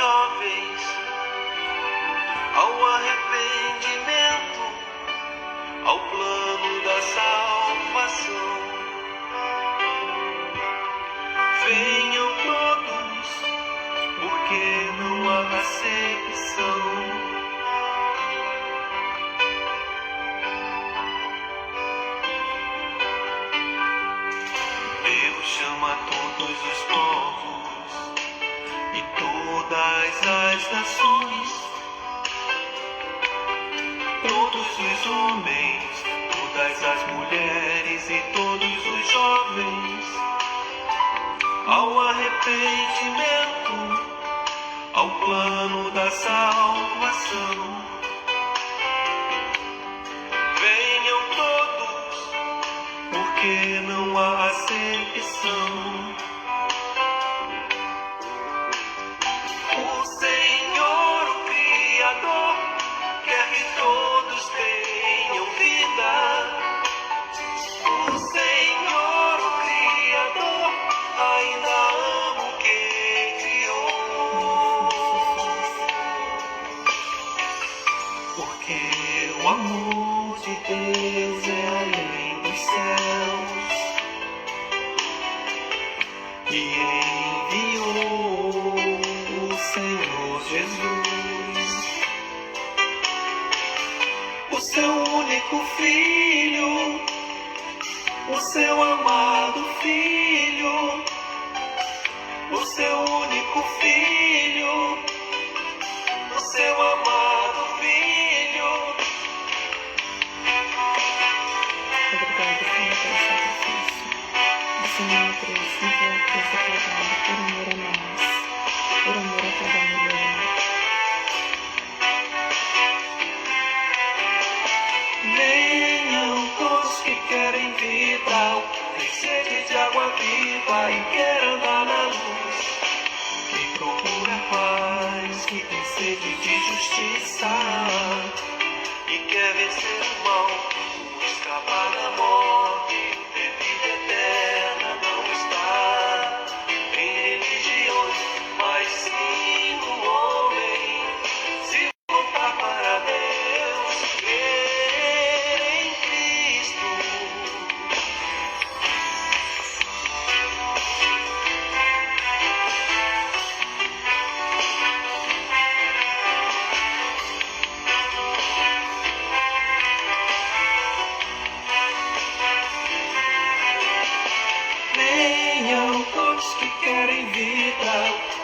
jovens ao arrependimento, ao plano da salvação. Venham todos, porque não há acepção. Deus chama todos os povos e todas as nações, todos os homens, todas as mulheres e todos os jovens, ao arrependimento, ao plano da salvação. Venham todos, porque não há acepção. O Senhor, o Criador, quer que todos tenham vida. O Senhor, o Criador, ainda ama quem criou. Porque o amor de Deus é além dos céus e enviou o Senhor Jesus, o seu único filho, o seu amado filho, o seu único filho, o seu amado filho. Obrigada, Senhor, pelo sacrifício do Senhor na cruz, naquela cruz declarada por amor a nós, por amor a cada mulher. Venham todos que querem vida, tem sede de água viva e quer andar na luz. Quem procura paz, que tem sede de justiça e quer vencer o mal, escapar da morte, ter vida eterna. Não está em religiões, mas sim no homem. Se voltar para Deus, crer em Cristo. Venham todos que querem vida,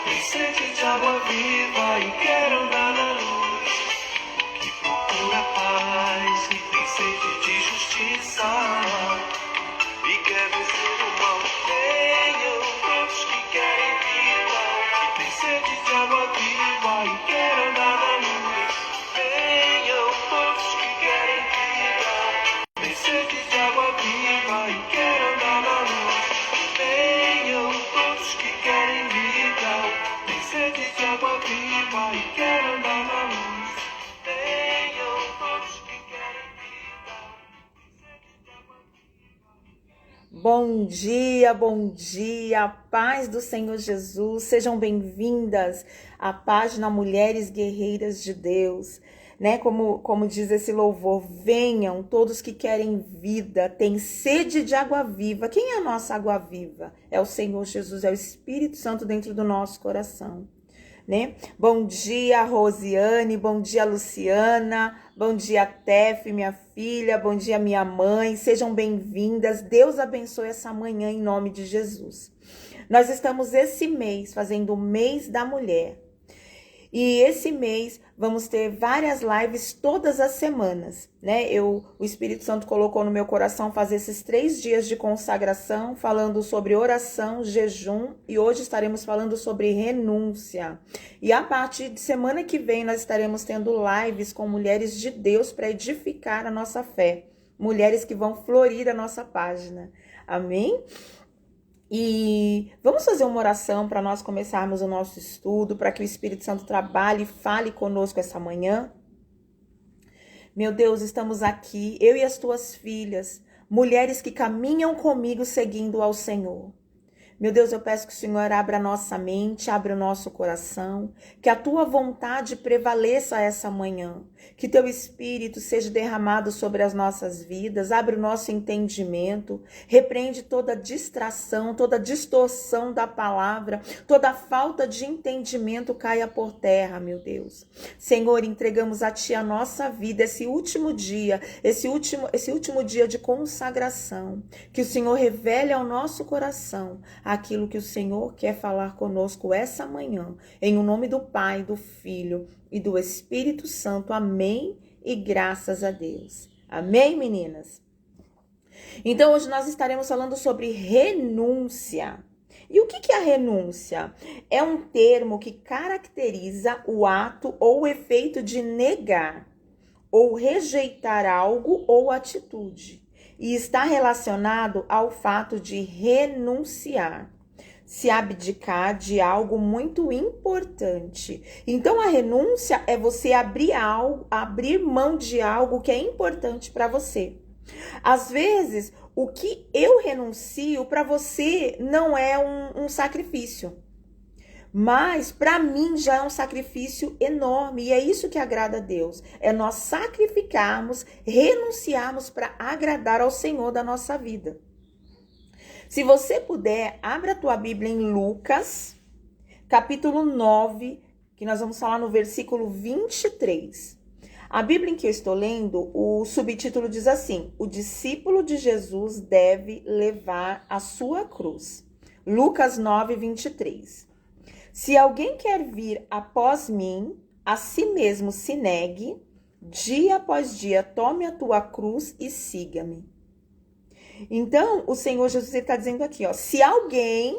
tem sede de água viva e quer andar na luz. Que procura paz, que tem sede de justiça e quer vencer o mal. Venham todos que querem vida, que tem sede de água viva e quer andar na luz. Venham todos que querem vida, tem sede de água viva e quer andar na luz. Venham todos que querem vida, tem sede de água viva e quer andar na luz. Venham todos que querem vida, tem sede de água viva. Bom dia, paz do Senhor Jesus, sejam bem-vindas à página Mulheres Guerreiras de Deus, né? Como diz esse louvor, venham todos que querem vida, tem sede de água viva. Quem é a nossa água viva? É o Senhor Jesus, é o Espírito Santo dentro do nosso coração, né? Bom dia, Rosiane, bom dia, Luciana, bom dia, Tef, minha filha, bom dia, minha mãe, sejam bem-vindas. Deus abençoe essa manhã em nome de Jesus. Nós estamos esse mês fazendo o mês da mulher. E esse mês vamos ter várias lives todas as semanas, né? O Espírito Santo colocou no meu coração fazer esses 3 dias de consagração, falando sobre oração, jejum, e hoje estaremos falando sobre renúncia. E a partir de semana que vem nós estaremos tendo lives com mulheres de Deus para edificar a nossa fé. Mulheres que vão florir a nossa página. Amém? E vamos fazer uma oração para nós começarmos o nosso estudo, para que o Espírito Santo trabalhe e fale conosco essa manhã. Meu Deus, estamos aqui, eu e as tuas filhas, mulheres que caminham comigo seguindo ao Senhor. Meu Deus, eu peço que o Senhor abra a nossa mente, abra o nosso coração, que a tua vontade prevaleça essa manhã, que teu Espírito seja derramado sobre as nossas vidas, abre o nosso entendimento, repreende toda distração, toda distorção da palavra, toda falta de entendimento caia por terra, meu Deus. Senhor, entregamos a ti a nossa vida, esse último dia, esse último dia de consagração, que o Senhor revele ao nosso coração aquilo que o Senhor quer falar conosco essa manhã, em o nome do Pai, do Filho e do Espírito Santo. Amém e graças a Deus. Amém, meninas? Então, hoje nós estaremos falando sobre renúncia. E o que é a renúncia? É um termo que caracteriza o ato ou o efeito de negar ou rejeitar algo ou atitude. E está relacionado ao fato de renunciar, se abdicar de algo muito importante. Então, a renúncia é você abrir mão de algo que é importante para você. Às vezes, o que eu renuncio para você não é um sacrifício. Mas para mim já é um sacrifício enorme e é isso que agrada a Deus. É nós sacrificarmos, renunciarmos para agradar ao Senhor da nossa vida. Se você puder, abra a tua Bíblia em Lucas, capítulo 9, que nós vamos falar no versículo 23. A Bíblia em que eu estou lendo, o subtítulo diz assim: o discípulo de Jesus deve levar a sua cruz. Lucas 9, 23. Se alguém quer vir após mim, a si mesmo se negue, dia após dia tome a tua cruz e siga-me. Então, o Senhor Jesus está dizendo aqui, ó, se alguém,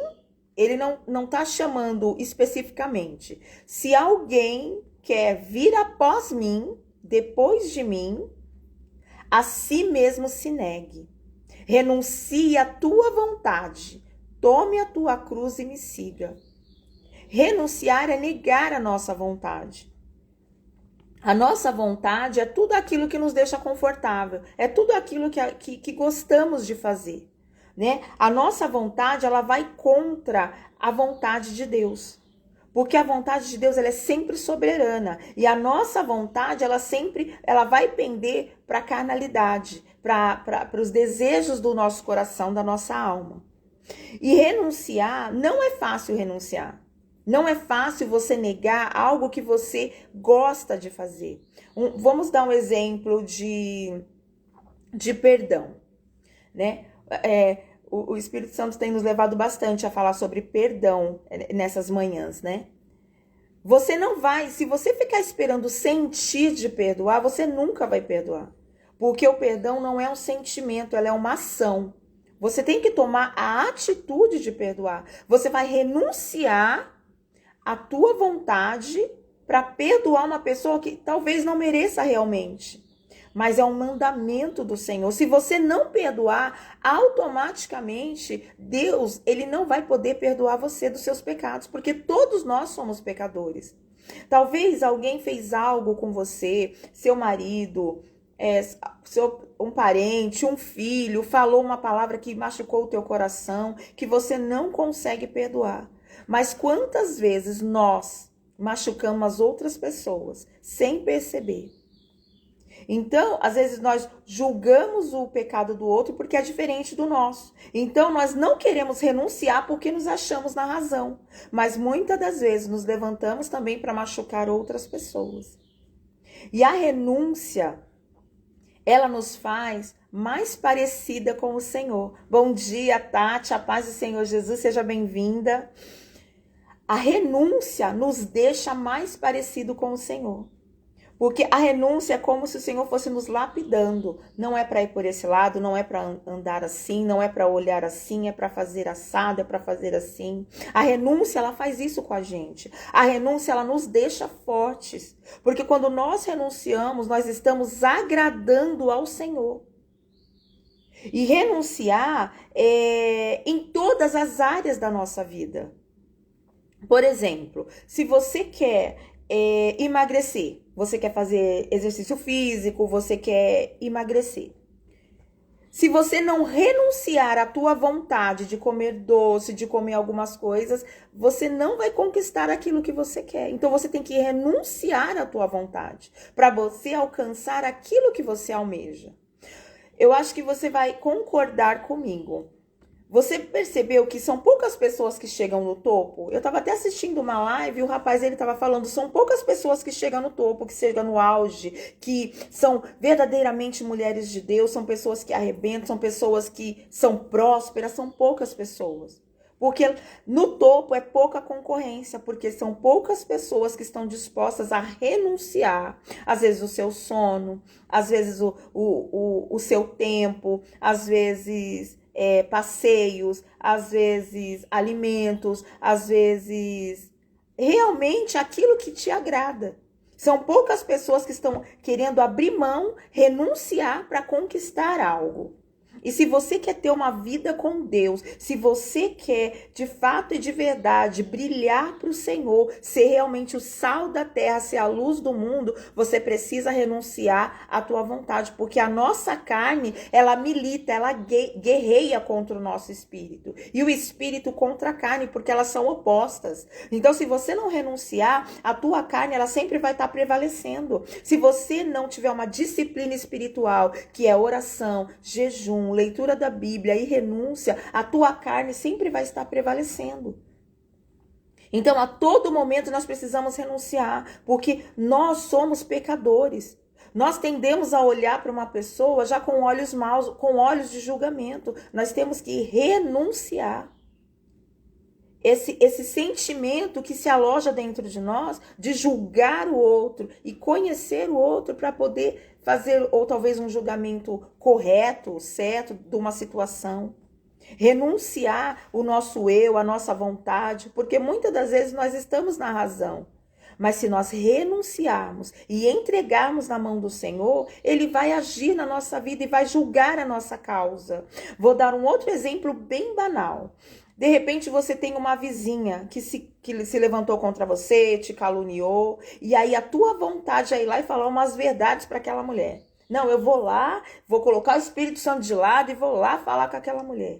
ele não está chamando especificamente, se alguém quer vir após mim, depois de mim, a si mesmo se negue. Renuncie à tua vontade, tome a tua cruz e me siga. Renunciar é negar a nossa vontade. A nossa vontade é tudo aquilo que nos deixa confortável, é tudo aquilo que gostamos de fazer, né? A nossa vontade, ela vai contra a vontade de Deus, porque a vontade de Deus, ela é sempre soberana, e a nossa vontade, ela vai pender para a carnalidade, para os desejos do nosso coração, da nossa alma. E renunciar, não é fácil renunciar. Não é fácil você negar algo que você gosta de fazer. Vamos dar um exemplo de perdão, né? O Espírito Santo tem nos levado bastante a falar sobre perdão nessas manhãs, né? Você não vai, se você ficar esperando sentir de perdoar, você nunca vai perdoar. Porque o perdão não é um sentimento, ela é uma ação. Você tem que tomar a atitude de perdoar. Você vai renunciar a tua vontade para perdoar uma pessoa que talvez não mereça realmente. Mas é um mandamento do Senhor. Se você não perdoar, automaticamente Deus, ele não vai poder perdoar você dos seus pecados, porque todos nós somos pecadores. Talvez alguém fez algo com você, seu marido, um parente, um filho, falou uma palavra que machucou o teu coração, que você não consegue perdoar. Mas quantas vezes nós machucamos as outras pessoas sem perceber? Então, às vezes nós julgamos o pecado do outro porque é diferente do nosso. Então, nós não queremos renunciar porque nos achamos na razão. Mas muitas das vezes nos levantamos também para machucar outras pessoas. E a renúncia, ela nos faz mais parecida com o Senhor. Bom dia, Tati, a paz do Senhor Jesus, seja bem-vinda. A renúncia nos deixa mais parecido com o Senhor. Porque a renúncia é como se o Senhor fosse nos lapidando. Não é para ir por esse lado, não é para andar assim, não é para olhar assim, é para fazer assado, é para fazer assim. A renúncia, ela faz isso com a gente. A renúncia, ela nos deixa fortes. Porque quando nós renunciamos, nós estamos agradando ao Senhor. E renunciar em todas as áreas da nossa vida. Por exemplo, se você quer emagrecer, você quer fazer exercício físico, você quer emagrecer. Se você não renunciar à tua vontade de comer doce, de comer algumas coisas, você não vai conquistar aquilo que você quer. Então você tem que renunciar à tua vontade para você alcançar aquilo que você almeja. Eu acho que você vai concordar comigo. Você percebeu que são poucas pessoas que chegam no topo? Eu estava até assistindo uma live e o rapaz ele estava falando, são poucas pessoas que chegam no topo, que chegam no auge, que são verdadeiramente mulheres de Deus, são pessoas que arrebentam, são pessoas que são prósperas, são poucas pessoas. Porque no topo é pouca concorrência, porque são poucas pessoas que estão dispostas a renunciar, às vezes o seu sono, às vezes o seu tempo, às vezes passeios, às vezes alimentos, às vezes realmente aquilo que te agrada. São poucas pessoas que estão querendo abrir mão, renunciar para conquistar algo. E se você quer ter uma vida com Deus, se você quer de fato e de verdade brilhar para o Senhor, ser realmente o sal da terra, ser a luz do mundo, você precisa renunciar à tua vontade, porque a nossa carne, ela milita, ela guerreia contra o nosso espírito. E o espírito contra a carne, porque elas são opostas. Então, se você não renunciar, a tua carne, ela sempre vai estar prevalecendo. Se você não tiver uma disciplina espiritual, que é oração, jejum, leitura da Bíblia e renúncia, a tua carne sempre vai estar prevalecendo. Então, a todo momento nós precisamos renunciar, porque nós somos pecadores. Nós tendemos a olhar para uma pessoa já com olhos maus, com olhos de julgamento. Nós temos que renunciar. Esse sentimento que se aloja dentro de nós, de julgar o outro e conhecer o outro para poder fazer, ou talvez um julgamento correto, certo, de uma situação. Renunciar o nosso eu, a nossa vontade, porque muitas das vezes nós estamos na razão. Mas se nós renunciarmos e entregarmos na mão do Senhor, Ele vai agir na nossa vida e vai julgar a nossa causa. Vou dar um outro exemplo bem banal. De repente você tem uma vizinha que se levantou contra você, te caluniou, e aí a tua vontade é ir lá e falar umas verdades para aquela mulher. Não, eu vou lá, vou colocar o Espírito Santo de lado e vou lá falar com aquela mulher.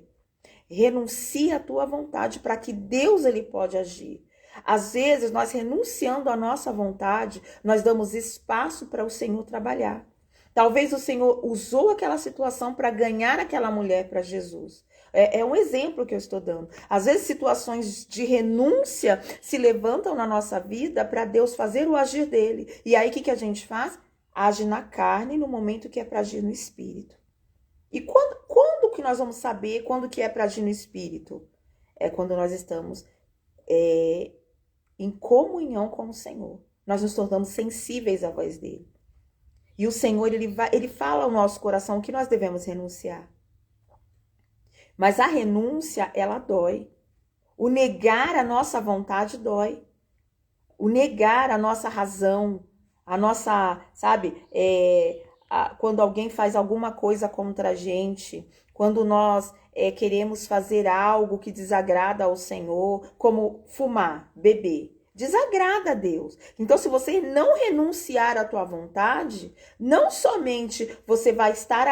Renuncia a tua vontade para que Deus ele pode agir. Às vezes nós renunciando à nossa vontade, nós damos espaço para o Senhor trabalhar. Talvez o Senhor usou aquela situação para ganhar aquela mulher para Jesus. É um exemplo que eu estou dando. Às vezes situações de renúncia se levantam na nossa vida para Deus fazer o agir dele. E aí o que a gente faz? Age na carne no momento que é para agir no espírito. E quando que nós vamos saber quando que é para agir no espírito? É quando nós estamos em comunhão com o Senhor. Nós nos tornamos sensíveis à voz dele. E o Senhor, ele fala ao nosso coração o que nós devemos renunciar. Mas a renúncia, ela dói. O negar a nossa vontade dói. O negar a nossa razão, a nossa, sabe, quando alguém faz alguma coisa contra a gente, quando nós queremos fazer algo que desagrada ao Senhor, como fumar, beber. Desagrada a Deus. Então, se você não renunciar à tua vontade, não somente você vai estar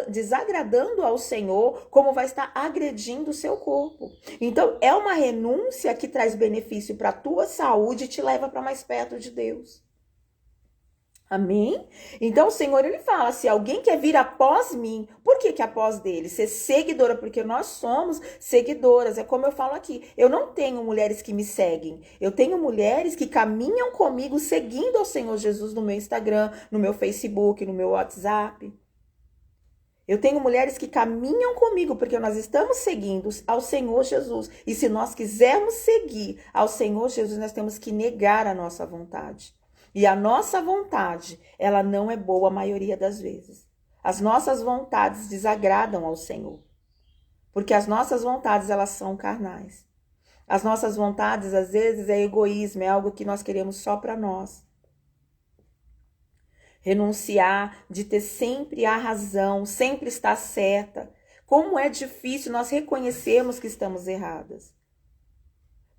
desagradando ao Senhor, como vai estar agredindo o seu corpo. Então, é uma renúncia que traz benefício para a tua saúde e te leva para mais perto de Deus. Amém? Então o Senhor, ele fala, se alguém quer vir após mim, por que após dele? Ser seguidora, porque nós somos seguidoras, é como eu falo aqui, eu não tenho mulheres que me seguem, eu tenho mulheres que caminham comigo seguindo ao Senhor Jesus no meu Instagram, no meu Facebook, no meu WhatsApp. Eu tenho mulheres que caminham comigo, porque nós estamos seguindo ao Senhor Jesus, e se nós quisermos seguir ao Senhor Jesus, nós temos que negar a nossa vontade. E a nossa vontade, ela não é boa a maioria das vezes. As nossas vontades desagradam ao Senhor. Porque as nossas vontades, elas são carnais. As nossas vontades, às vezes, é egoísmo, é algo que nós queremos só para nós. Renunciar de ter sempre a razão, sempre estar certa. Como é difícil nós reconhecermos que estamos erradas.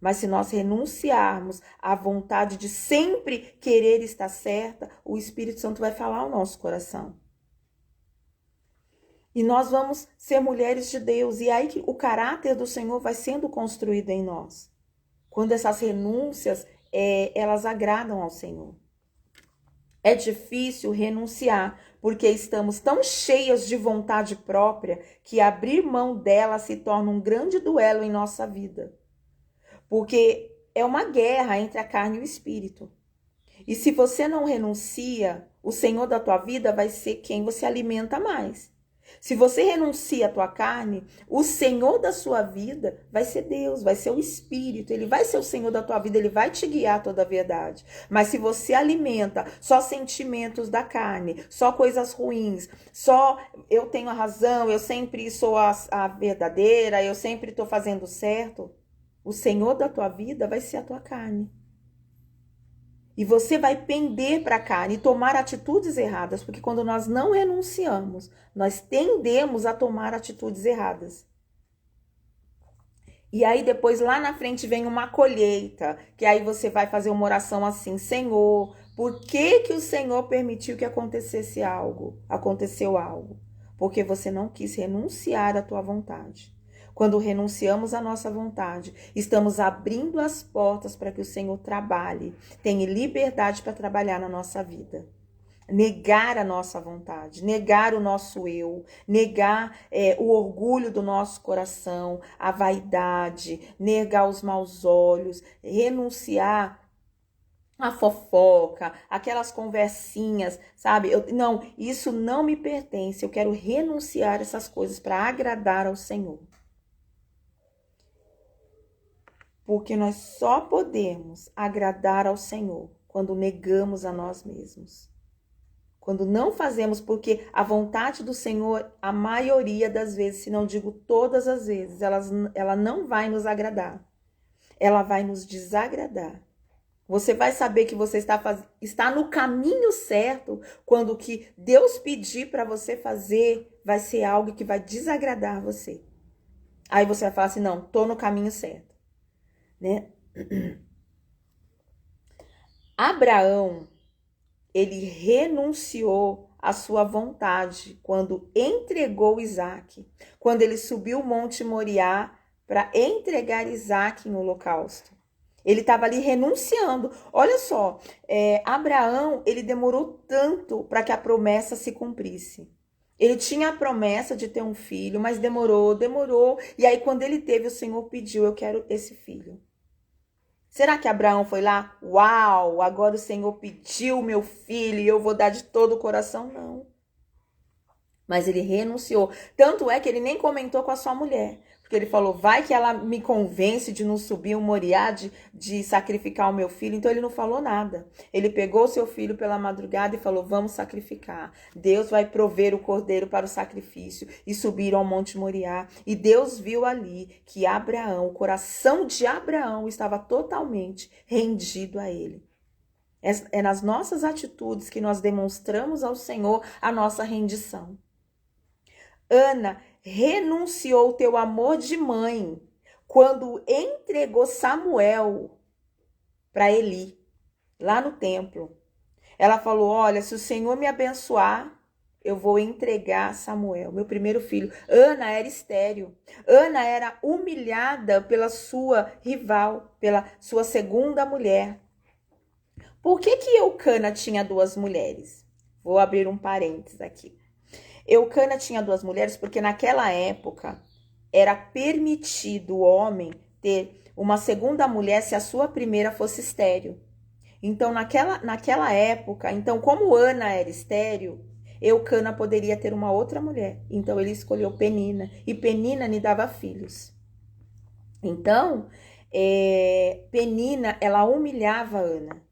Mas se nós renunciarmos à vontade de sempre querer estar certa, o Espírito Santo vai falar ao nosso coração. E nós vamos ser mulheres de Deus. E aí que o caráter do Senhor vai sendo construído em nós. Quando essas renúncias, elas agradam ao Senhor. É difícil renunciar, porque estamos tão cheias de vontade própria que abrir mão dela se torna um grande duelo em nossa vida. Porque é uma guerra entre a carne e o espírito. E se você não renuncia, o Senhor da tua vida vai ser quem você alimenta mais. Se você renuncia à tua carne, o Senhor da sua vida vai ser Deus, vai ser o Espírito. Ele vai ser o Senhor da tua vida, ele vai te guiar toda a verdade. Mas se você alimenta só sentimentos da carne, só coisas ruins, só eu tenho a razão, eu sempre sou a verdadeira, eu sempre estou fazendo certo, o Senhor da tua vida vai ser a tua carne. E você vai pender para a carne e tomar atitudes erradas, porque quando nós não renunciamos, nós tendemos a tomar atitudes erradas. E aí depois lá na frente vem uma colheita, que aí você vai fazer uma oração assim: Senhor, por que que o Senhor permitiu que acontecesse algo? Aconteceu algo. Porque você não quis renunciar à tua vontade. Quando renunciamos à nossa vontade, estamos abrindo as portas para que o Senhor trabalhe, tenha liberdade para trabalhar na nossa vida. Negar a nossa vontade, negar o nosso eu, negar o orgulho do nosso coração, a vaidade, negar os maus olhos, renunciar a fofoca, aquelas conversinhas, sabe? Não, isso não me pertence, eu quero renunciar a essas coisas para agradar ao Senhor. Porque nós só podemos agradar ao Senhor quando negamos a nós mesmos. Quando não fazemos, porque a vontade do Senhor, a maioria das vezes, se não digo todas as vezes, ela não vai nos agradar. Ela vai nos desagradar. Você vai saber que você está no caminho certo quando o que Deus pedir para você fazer vai ser algo que vai desagradar você. Aí você vai falar assim: não, estou no caminho certo. Né? Abraão, ele renunciou à sua vontade quando entregou Isaac, quando ele subiu o Monte Moriá para entregar Isaac em holocausto. Ele estava ali renunciando. Olha só, Abraão, ele demorou tanto para que a promessa se cumprisse. Ele tinha a promessa de ter um filho, mas demorou. E aí quando ele teve, o Senhor pediu: eu quero esse filho. Será que Abraão foi lá? Uau, agora o Senhor pediu meu filho e eu vou dar de todo o coração? Não. Mas ele renunciou. Tanto é que ele nem comentou com a sua mulher. Porque ele falou: vai que ela me convence de não subir o Moriá, de sacrificar o meu filho. Então ele não falou nada. Ele pegou o seu filho pela madrugada e falou: vamos sacrificar. Deus vai prover o cordeiro para o sacrifício. E subiram ao Monte Moriá. E Deus viu ali que Abraão, o coração de Abraão estava totalmente rendido a ele. É nas nossas atitudes que nós demonstramos ao Senhor a nossa rendição. Ana renunciou teu amor de mãe quando entregou Samuel para Eli, lá no templo. Ela falou: olha, se o Senhor me abençoar, eu vou entregar Samuel, meu primeiro filho. Ana era estéril. Ana era humilhada pela sua rival, pela sua segunda mulher. Por que Eucana tinha duas mulheres? Vou abrir um parênteses aqui. Eucana tinha duas mulheres porque naquela época era permitido o homem ter uma segunda mulher se a sua primeira fosse estéril. Então, naquela época, então como Ana era estéril, Eucana poderia ter uma outra mulher. Então, ele escolheu Penina. E Penina lhe dava filhos. Então, Penina, ela humilhava Ana.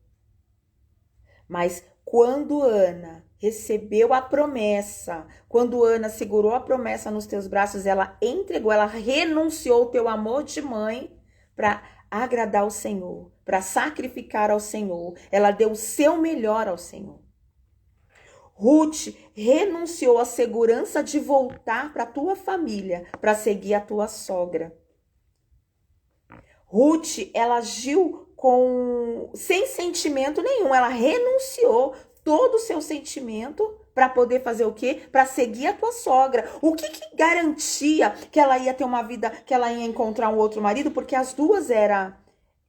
Mas quando Ana recebeu a promessa, quando Ana segurou a promessa nos teus braços, ela entregou, ela renunciou o teu amor de mãe para agradar ao Senhor, para sacrificar ao Senhor. Ela deu o seu melhor ao Senhor. Ruth renunciou à segurança de voltar para a tua família, para seguir a tua sogra. Ruth, ela agiu sem sentimento nenhum, ela renunciou todo o seu sentimento para poder fazer o quê? Para seguir a tua sogra. O que garantia que ela ia ter uma vida, que ela ia encontrar um outro marido? Porque as duas eram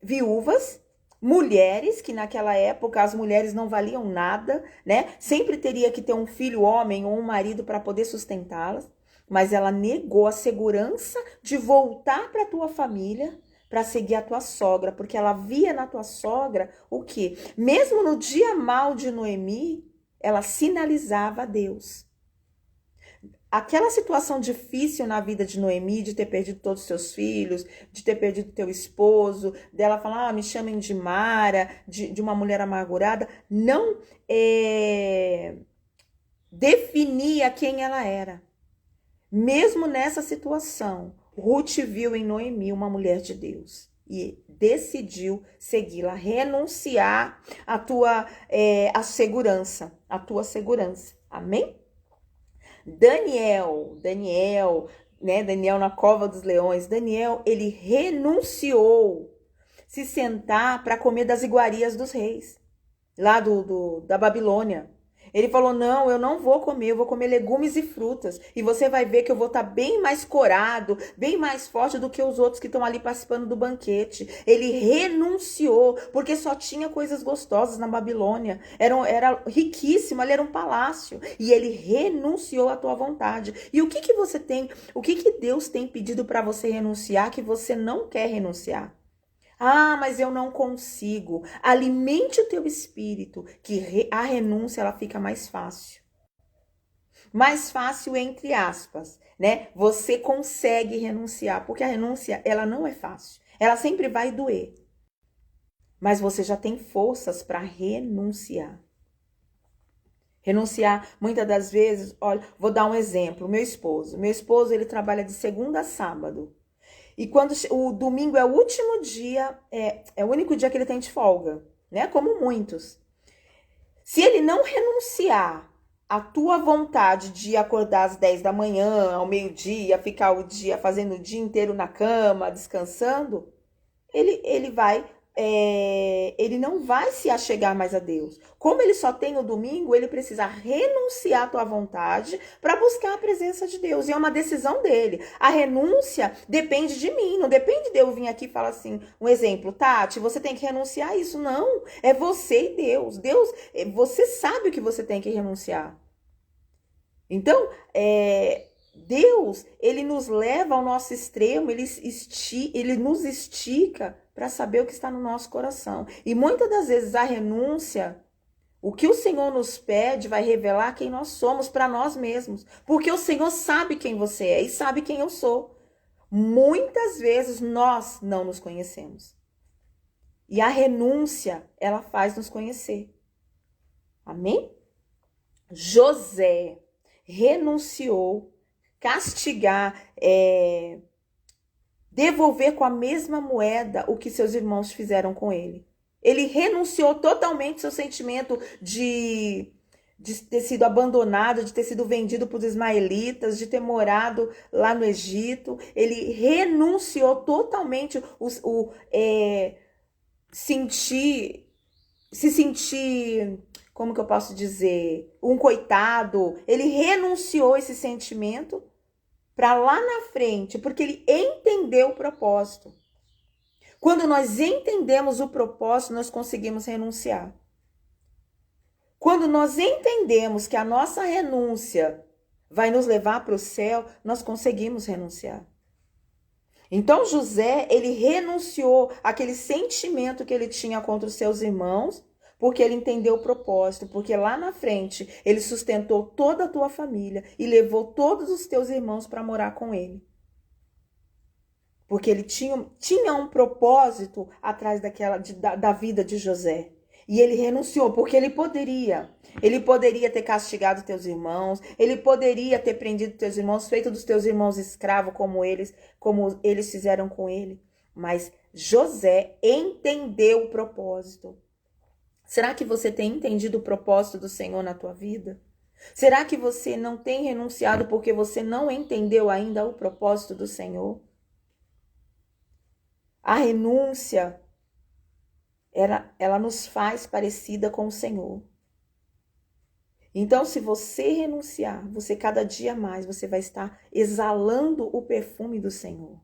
viúvas, mulheres, que naquela época as mulheres não valiam nada, né? Sempre teria que ter um filho homem ou um marido para poder sustentá-las. Mas ela negou a segurança de voltar para a tua família para seguir a tua sogra, porque ela via na tua sogra o quê? Mesmo no dia mal de Noemi, ela sinalizava a Deus. Aquela situação difícil na vida de Noemi, de ter perdido todos os seus filhos, de ter perdido teu esposo, dela falar, me chamem de Mara, de uma mulher amargurada, não definia quem ela era. Mesmo nessa situação, Ruth viu em Noemi uma mulher de Deus e decidiu segui-la, renunciar à tua segurança, à tua segurança. Amém? Daniel, né? Daniel na cova dos leões. Daniel, ele renunciou se sentar para comer das iguarias dos reis, lá da Babilônia. Ele falou, não, eu não vou comer, eu vou comer legumes e frutas. E você vai ver que eu vou estar bem mais corado, bem mais forte do que os outros que estão ali participando do banquete. Ele renunciou, porque só tinha coisas gostosas na Babilônia. Era riquíssimo, ali era um palácio. E ele renunciou à tua vontade. E o que você tem, o que Deus tem pedido para você renunciar que você não quer renunciar? Ah, mas eu não consigo. Alimente o teu espírito, que a renúncia ela fica mais fácil. Mais fácil entre aspas, né? Você consegue renunciar, porque a renúncia ela não é fácil. Ela sempre vai doer. Mas você já tem forças para renunciar. Renunciar, muitas das vezes, olha, vou dar um exemplo. Meu esposo, ele trabalha de segunda a sábado. E quando o domingo é o último dia, é o único dia que ele tem de folga, né? Como muitos. Se ele não renunciar à tua vontade de acordar às 10 da manhã, ao meio-dia, ficar o dia fazendo o dia inteiro na cama, descansando, ele não vai se achegar mais a Deus. Como ele só tem o domingo, ele precisa renunciar à tua vontade para buscar a presença de Deus. E é uma decisão dele. A renúncia depende de mim, não depende de eu vir aqui e falar assim, um exemplo, Tati, você tem que renunciar a isso. Não, é você e Deus. Deus, você sabe o que você tem que renunciar. Então, Deus, ele nos leva ao nosso extremo, ele nos estica para saber o que está no nosso coração. E muitas das vezes a renúncia, o que o Senhor nos pede vai revelar quem nós somos para nós mesmos. Porque o Senhor sabe quem você é e sabe quem eu sou. Muitas vezes nós não nos conhecemos. E a renúncia, ela faz nos conhecer. Amém? José renunciou, castigar, devolver com a mesma moeda o que seus irmãos fizeram com ele. Ele renunciou totalmente seu sentimento de ter sido abandonado, de ter sido vendido para os ismaelitas, de ter morado lá no Egito. Ele renunciou totalmente se sentir, como que eu posso dizer, um coitado. Ele renunciou esse sentimento para lá na frente, porque ele entendeu o propósito. Quando nós entendemos o propósito, nós conseguimos renunciar. Quando nós entendemos que a nossa renúncia vai nos levar para o céu, nós conseguimos renunciar. Então José, ele renunciou àquele sentimento que ele tinha contra os seus irmãos, porque ele entendeu o propósito, porque lá na frente ele sustentou toda a tua família e levou todos os teus irmãos para morar com ele. Porque ele tinha um propósito atrás da vida de José. E ele renunciou, porque ele poderia ter castigado teus irmãos, ele poderia ter prendido teus irmãos, feito dos teus irmãos escravos como eles fizeram com ele. Mas José entendeu o propósito. Será que você tem entendido o propósito do Senhor na tua vida? Será que você não tem renunciado porque você não entendeu ainda o propósito do Senhor? A renúncia, ela nos faz parecida com o Senhor. Então, se você renunciar, você cada dia mais, você vai estar exalando o perfume do Senhor.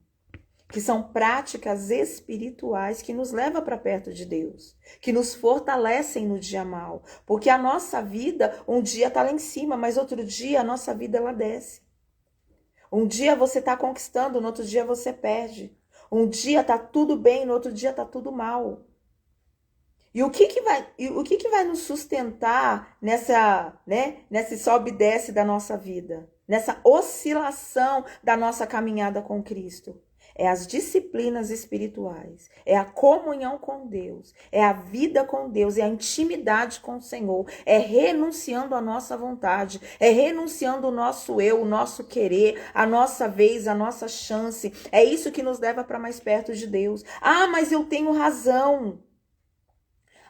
Que são práticas espirituais que nos levam para perto de Deus, que nos fortalecem no dia mal. Porque a nossa vida, um dia está lá em cima, mas outro dia a nossa vida ela desce. Um dia você está conquistando, no outro dia você perde. Um dia está tudo bem, no outro dia está tudo mal. E o que vai nos sustentar nesse sobe e desce da nossa vida? Nessa oscilação da nossa caminhada com Cristo? É as disciplinas espirituais, é a comunhão com Deus, é a vida com Deus, é a intimidade com o Senhor, é renunciando à nossa vontade, é renunciando o nosso eu, o nosso querer, a nossa vez, a nossa chance. É isso que nos leva para mais perto de Deus. Ah, mas eu tenho razão.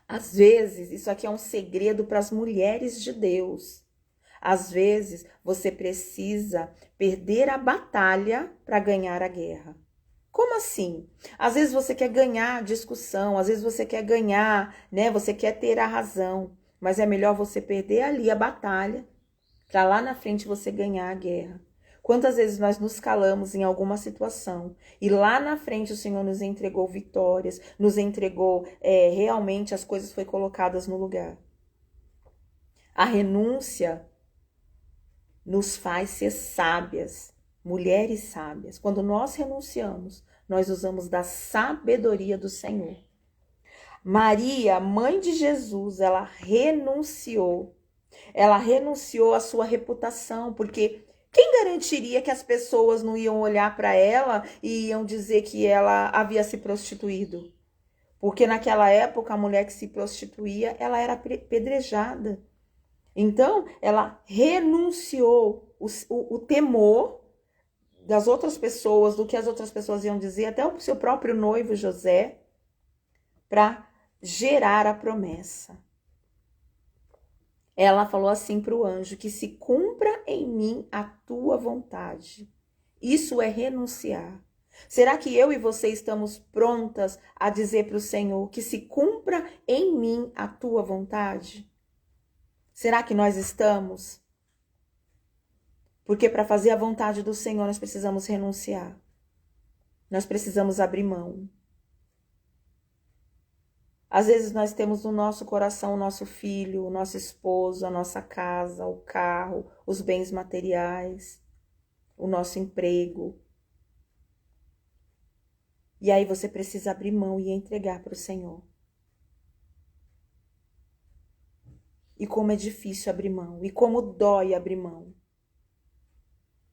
Às vezes, isso aqui é um segredo para as mulheres de Deus. Às vezes, você precisa perder a batalha para ganhar a guerra. Como assim? Às vezes você quer ganhar a discussão, às vezes você quer ganhar, você quer ter a razão, mas é melhor você perder ali a batalha para lá na frente você ganhar a guerra. Quantas vezes nós nos calamos em alguma situação e lá na frente o Senhor nos entregou vitórias, nos entregou realmente as coisas foram colocadas no lugar. A renúncia nos faz ser sábias, mulheres sábias. Quando nós renunciamos, nós usamos da sabedoria do Senhor. Maria, mãe de Jesus, ela renunciou. Ela renunciou à sua reputação, porque quem garantiria que as pessoas não iam olhar para ela e iam dizer que ela havia se prostituído? Porque naquela época a mulher que se prostituía, ela era apedrejada. Então, ela renunciou o temor das outras pessoas, do que as outras pessoas iam dizer, até o seu próprio noivo José, para gerar a promessa. Ela falou assim para o anjo, que se cumpra em mim a tua vontade. Isso é renunciar. Será que eu e você estamos prontas a dizer para o Senhor que se cumpra em mim a tua vontade? Será que nós estamos? Porque para fazer a vontade do Senhor nós precisamos renunciar. Nós precisamos abrir mão. Às vezes nós temos no nosso coração o nosso filho, o nosso esposo, a nossa casa, o carro, os bens materiais, o nosso emprego. E aí você precisa abrir mão e entregar para o Senhor. E como é difícil abrir mão, e como dói abrir mão.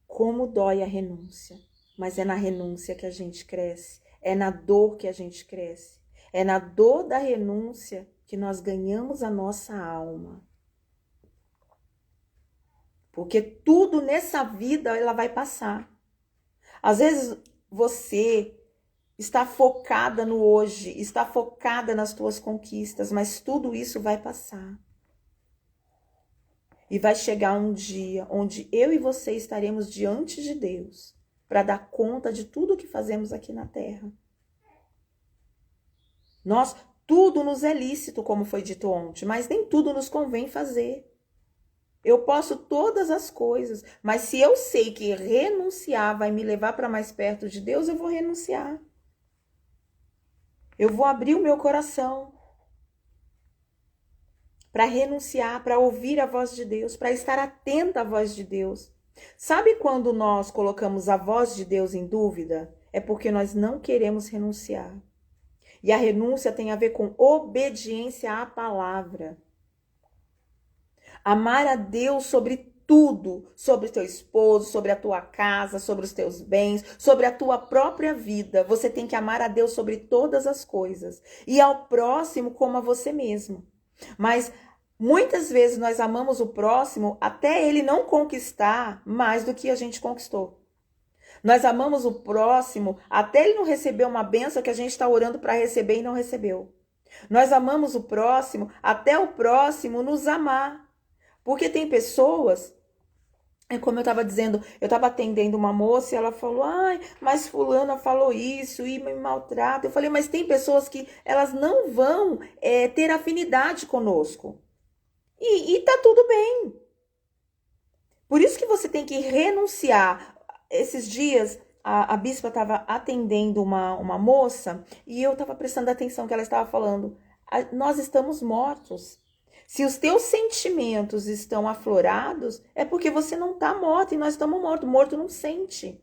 Como dói a renúncia. Mas é na renúncia que a gente cresce, é na dor que a gente cresce. É na dor da renúncia que nós ganhamos a nossa alma. Porque tudo nessa vida ela vai passar. Às vezes você está focada no hoje, está focada nas tuas conquistas, mas tudo isso vai passar. E vai chegar um dia onde eu e você estaremos diante de Deus para dar conta de tudo que fazemos aqui na terra. Tudo nos é lícito, como foi dito ontem, mas nem tudo nos convém fazer. Eu posso todas as coisas, mas se eu sei que renunciar vai me levar para mais perto de Deus, eu vou renunciar. Eu vou abrir o meu coração para renunciar, para ouvir a voz de Deus, para estar atenta à voz de Deus. Sabe quando nós colocamos a voz de Deus em dúvida? É porque nós não queremos renunciar. E a renúncia tem a ver com obediência à palavra. Amar a Deus sobre tudo, sobre teu esposo, sobre a tua casa, sobre os teus bens, sobre a tua própria vida. Você tem que amar a Deus sobre todas as coisas. E ao próximo como a você mesmo. Mas muitas vezes nós amamos o próximo até ele não conquistar mais do que a gente conquistou. Nós amamos o próximo até ele não receber uma bênção que a gente está orando para receber e não recebeu. Nós amamos o próximo até o próximo nos amar. Porque tem pessoas, como eu estava dizendo, eu estava atendendo uma moça e ela falou, mas fulana falou isso e me maltrata. Eu falei, mas tem pessoas que elas não vão ter afinidade conosco. E tá tudo bem. Por isso que você tem que renunciar. Esses dias, a bispa estava atendendo uma moça e eu estava prestando atenção que ela estava falando. Nós estamos mortos. Se os teus sentimentos estão aflorados, é porque você não está morto e nós estamos mortos. Morto não sente.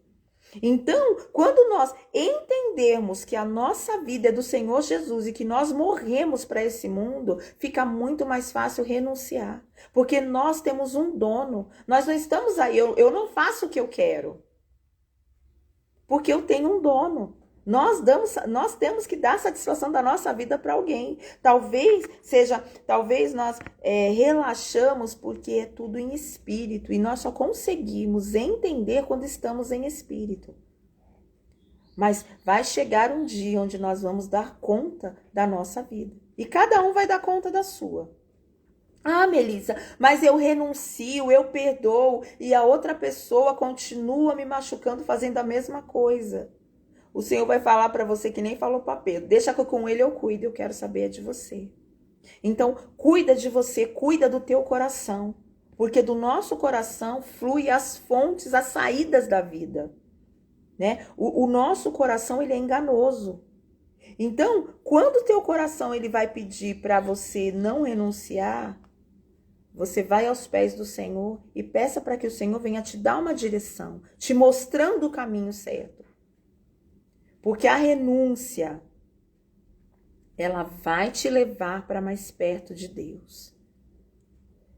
Então, quando nós entendermos que a nossa vida é do Senhor Jesus e que nós morremos para esse mundo, fica muito mais fácil renunciar. Porque nós temos um dono. Nós não estamos aí, eu não faço o que eu quero. Porque eu tenho um dono. Nós temos que dar satisfação da nossa vida para alguém. Talvez nós relaxamos porque é tudo em espírito e nós só conseguimos entender quando estamos em espírito. Mas vai chegar um dia onde nós vamos dar conta da nossa vida. E cada um vai dar conta da sua. Ah, Melissa, mas eu renuncio, eu perdoo e a outra pessoa continua me machucando fazendo a mesma coisa. O Senhor vai falar para você que nem falou para Pedro. Deixa que com ele eu cuido, eu quero saber de você. Então, cuida de você, cuida do teu coração. Porque do nosso coração flui as fontes, as saídas da vida. Né? O nosso coração, ele é enganoso. Então, quando o teu coração ele vai pedir para você não renunciar, você vai aos pés do Senhor e peça para que o Senhor venha te dar uma direção, te mostrando o caminho certo. Porque a renúncia, ela vai te levar para mais perto de Deus.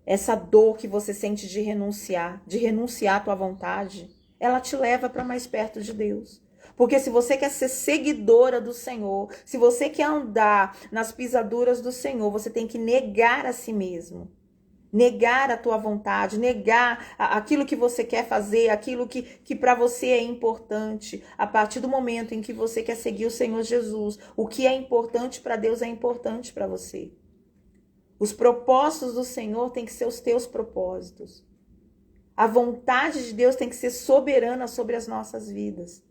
Essa dor que você sente de renunciar à tua vontade, ela te leva para mais perto de Deus. Porque se você quer ser seguidora do Senhor, se você quer andar nas pisaduras do Senhor, você tem que negar a si mesmo. Negar a tua vontade, negar aquilo que você quer fazer, aquilo que para você é importante. A partir do momento em que você quer seguir o Senhor Jesus, o que é importante para Deus é importante para você. Os propósitos do Senhor têm que ser os teus propósitos. A vontade de Deus tem que ser soberana sobre as nossas vidas.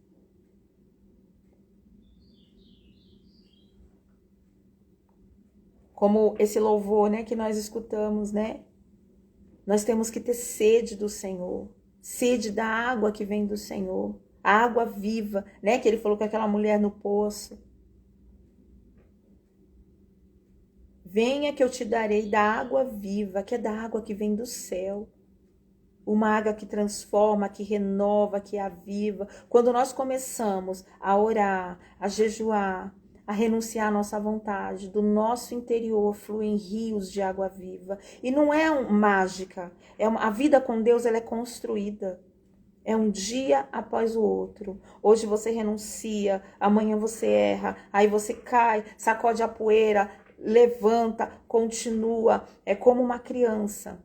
Como esse louvor, né, que nós escutamos, né? Nós temos que ter sede do Senhor, sede da água que vem do Senhor, a água viva, né? Que ele falou com aquela mulher no poço. Venha que eu te darei da água viva, que é da água que vem do céu. Uma água que transforma, que renova, que aviva. Quando nós começamos a orar, a jejuar, a renunciar à nossa vontade, do nosso interior fluem rios de água viva. E não é mágica, a vida com Deus ela é construída. É um dia após o outro. Hoje você renuncia, amanhã você erra, aí você cai, sacode a poeira, levanta, continua. É como uma criança.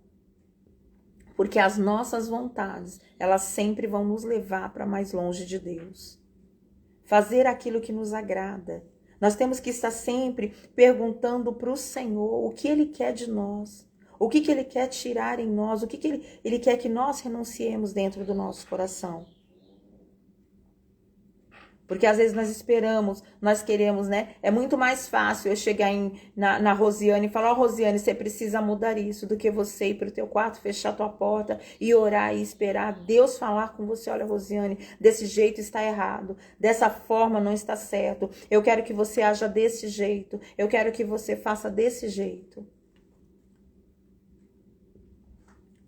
Porque as nossas vontades, elas sempre vão nos levar para mais longe de Deus. Fazer aquilo que nos agrada. Nós temos que estar sempre perguntando para o Senhor o que Ele quer de nós, o que Ele quer tirar em nós, o que Ele quer que nós renunciemos dentro do nosso coração. Porque às vezes nós esperamos, nós queremos, né? É muito mais fácil eu chegar na Rosiane e falar, Rosiane, você precisa mudar isso, do que você ir para o teu quarto, fechar a tua porta e orar e esperar Deus falar com você. Olha, Rosiane, desse jeito está errado, dessa forma não está certo. Eu quero que você haja desse jeito, eu quero que você faça desse jeito.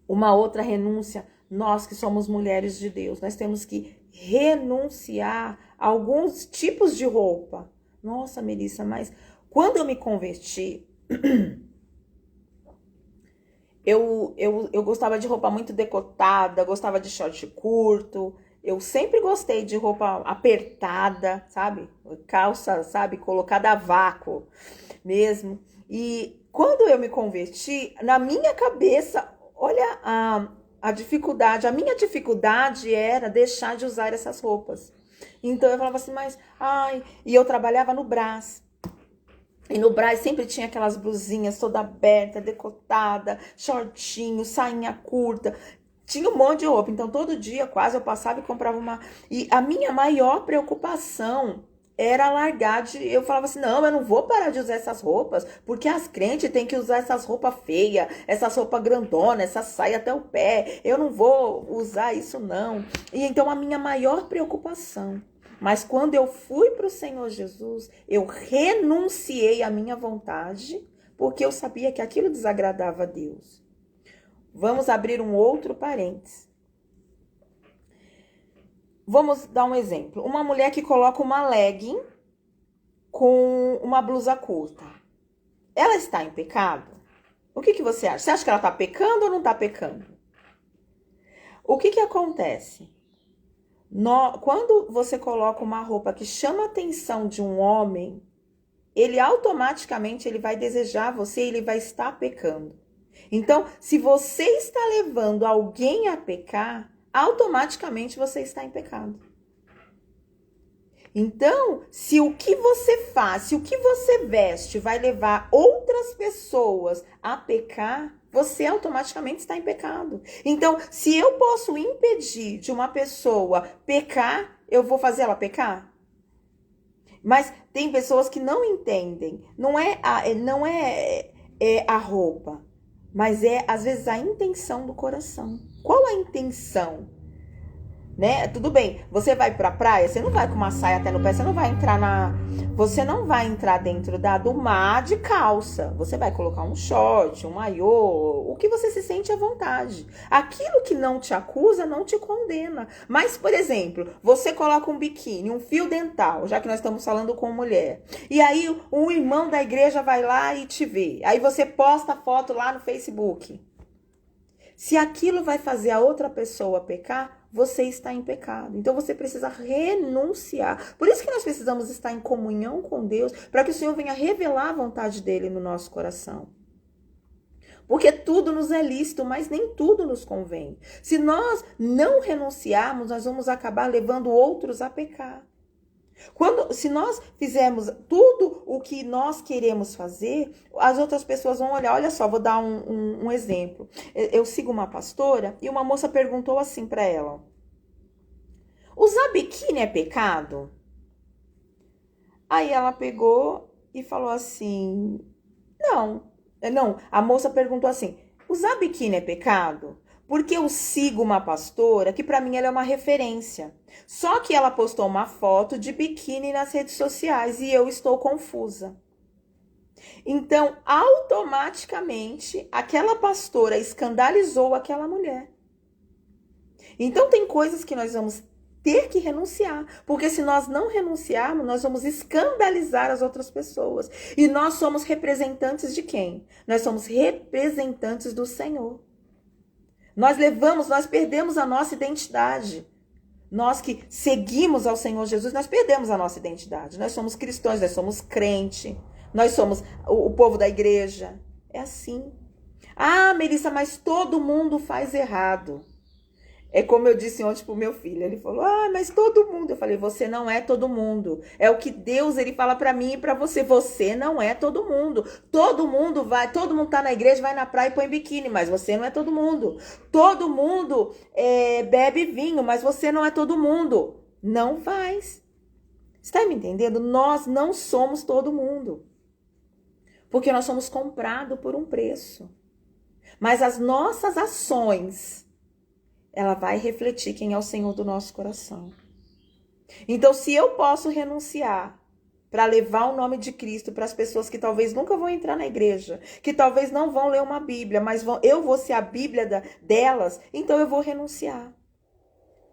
Uma outra renúncia, nós que somos mulheres de Deus, nós temos que renunciar a alguns tipos de roupa. Nossa, Melissa, mas quando eu me converti, eu gostava de roupa muito decotada, gostava de short curto, eu sempre gostei de roupa apertada, sabe? Calça, sabe? Colocada a vácuo mesmo. E quando eu me converti, na minha cabeça, olha a dificuldade, a minha dificuldade era deixar de usar essas roupas. Então eu falava assim, e eu trabalhava no Brás. E no Brás sempre tinha aquelas blusinhas toda aberta, decotada, shortinho, sainha curta. Tinha um monte de roupa. Então todo dia quase eu passava e comprava uma. E a minha maior preocupação era largar de... Eu falava assim, não, eu não vou parar de usar essas roupas, porque as crentes têm que usar essas roupas feias, essas roupas grandonas, essa saia até o pé. Eu não vou usar isso, não. E então a minha maior preocupação. Mas quando eu fui para o Senhor Jesus, eu renunciei à minha vontade, porque eu sabia que aquilo desagradava a Deus. Vamos abrir um outro parênteses. Vamos dar um exemplo. Uma mulher que coloca uma legging com uma blusa curta. Ela está em pecado? O que você acha? Você acha que ela está pecando ou não está pecando? O que acontece? Quando você coloca uma roupa que chama a atenção de um homem, ele automaticamente vai desejar você e ele vai estar pecando. Então, se você está levando alguém a pecar, automaticamente você está em pecado. Então, se o que você faz, se o que você veste vai levar outras pessoas a pecar, você automaticamente está em pecado. Então, se eu posso impedir de uma pessoa pecar, eu vou fazer ela pecar? Mas tem pessoas que não entendem. Não é a roupa, mas é, às vezes, a intenção do coração. Qual a intenção? Né? Tudo bem, você vai pra praia, você não vai com uma saia até no pé, você não vai entrar dentro do mar de calça. Você vai colocar um short, um maiô, o que você se sente à vontade. Aquilo que não te acusa, não te condena. Mas, por exemplo, você coloca um biquíni, um fio dental, já que nós estamos falando com mulher. E aí, um irmão da igreja vai lá e te vê. Aí você posta a foto lá no Facebook. Se aquilo vai fazer a outra pessoa pecar, você está em pecado. Então você precisa renunciar. Por isso que nós precisamos estar em comunhão com Deus, para que o Senhor venha revelar a vontade dele no nosso coração. Porque tudo nos é lícito, mas nem tudo nos convém. Se nós não renunciarmos, nós vamos acabar levando outros a pecar. Se nós fizermos tudo o que nós queremos fazer, as outras pessoas vão olhar. Olha só, vou dar um exemplo. Eu sigo uma pastora e uma moça perguntou assim para ela: usar biquíni é pecado? Aí ela pegou e falou assim: não, a moça perguntou assim: usar biquíni é pecado? Porque eu sigo uma pastora que para mim ela é uma referência. Só que ela postou uma foto de biquíni nas redes sociais e eu estou confusa. Então, automaticamente, aquela pastora escandalizou aquela mulher. Então, tem coisas que nós vamos ter que renunciar. Porque se nós não renunciarmos, nós vamos escandalizar as outras pessoas. E nós somos representantes de quem? Nós somos representantes do Senhor. Nós perdemos a nossa identidade. Nós que seguimos ao Senhor Jesus, nós perdemos a nossa identidade. Nós somos cristãos, nós somos crente, nós somos o povo da igreja. É assim. Ah, Melissa, mas todo mundo faz errado. É como eu disse ontem pro meu filho. Ele falou, mas todo mundo. Eu falei, você não é todo mundo. É o que Deus, ele fala pra mim e pra você. Você não é todo mundo. Todo mundo tá na igreja, vai na praia e põe biquíni, mas você não é todo mundo. Todo mundo bebe vinho, mas você não é todo mundo. Não faz. Você tá me entendendo? Nós não somos todo mundo. Porque nós somos comprados por um preço. Mas as nossas ações, ela vai refletir quem é o Senhor do nosso coração. Então, se eu posso renunciar para levar o nome de Cristo para as pessoas que talvez nunca vão entrar na igreja, que talvez não vão ler uma Bíblia, mas eu vou ser a Bíblia delas, então eu vou renunciar.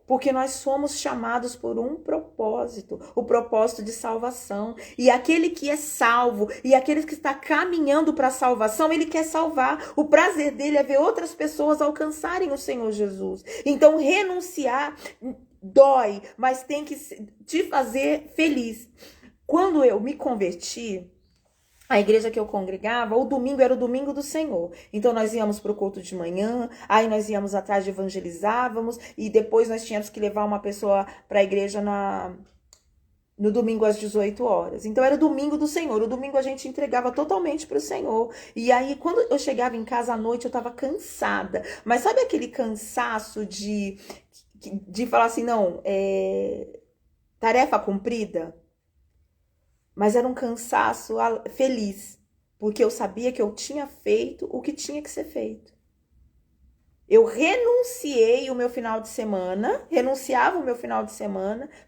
Porque nós somos chamados por um propósito, o propósito de salvação. E aquele que é salvo, e aquele que está caminhando para a salvação, ele quer salvar. O prazer dele é ver outras pessoas alcançarem o Senhor Jesus. Então, renunciar dói, mas tem que te fazer feliz. Quando eu me converti, a igreja que eu congregava, o domingo era o domingo do Senhor. Então nós íamos para o culto de manhã, aí nós íamos atrás de evangelizávamos, e depois nós tínhamos que levar uma pessoa para a igreja no domingo às 18 horas. Então era o domingo do Senhor. O domingo a gente entregava totalmente para o Senhor. E aí quando eu chegava em casa à noite eu estava cansada. Mas sabe aquele cansaço de falar assim, não, tarefa cumprida? Mas era um cansaço feliz, porque eu sabia que eu tinha feito o que tinha que ser feito. Eu renunciava o meu final de semana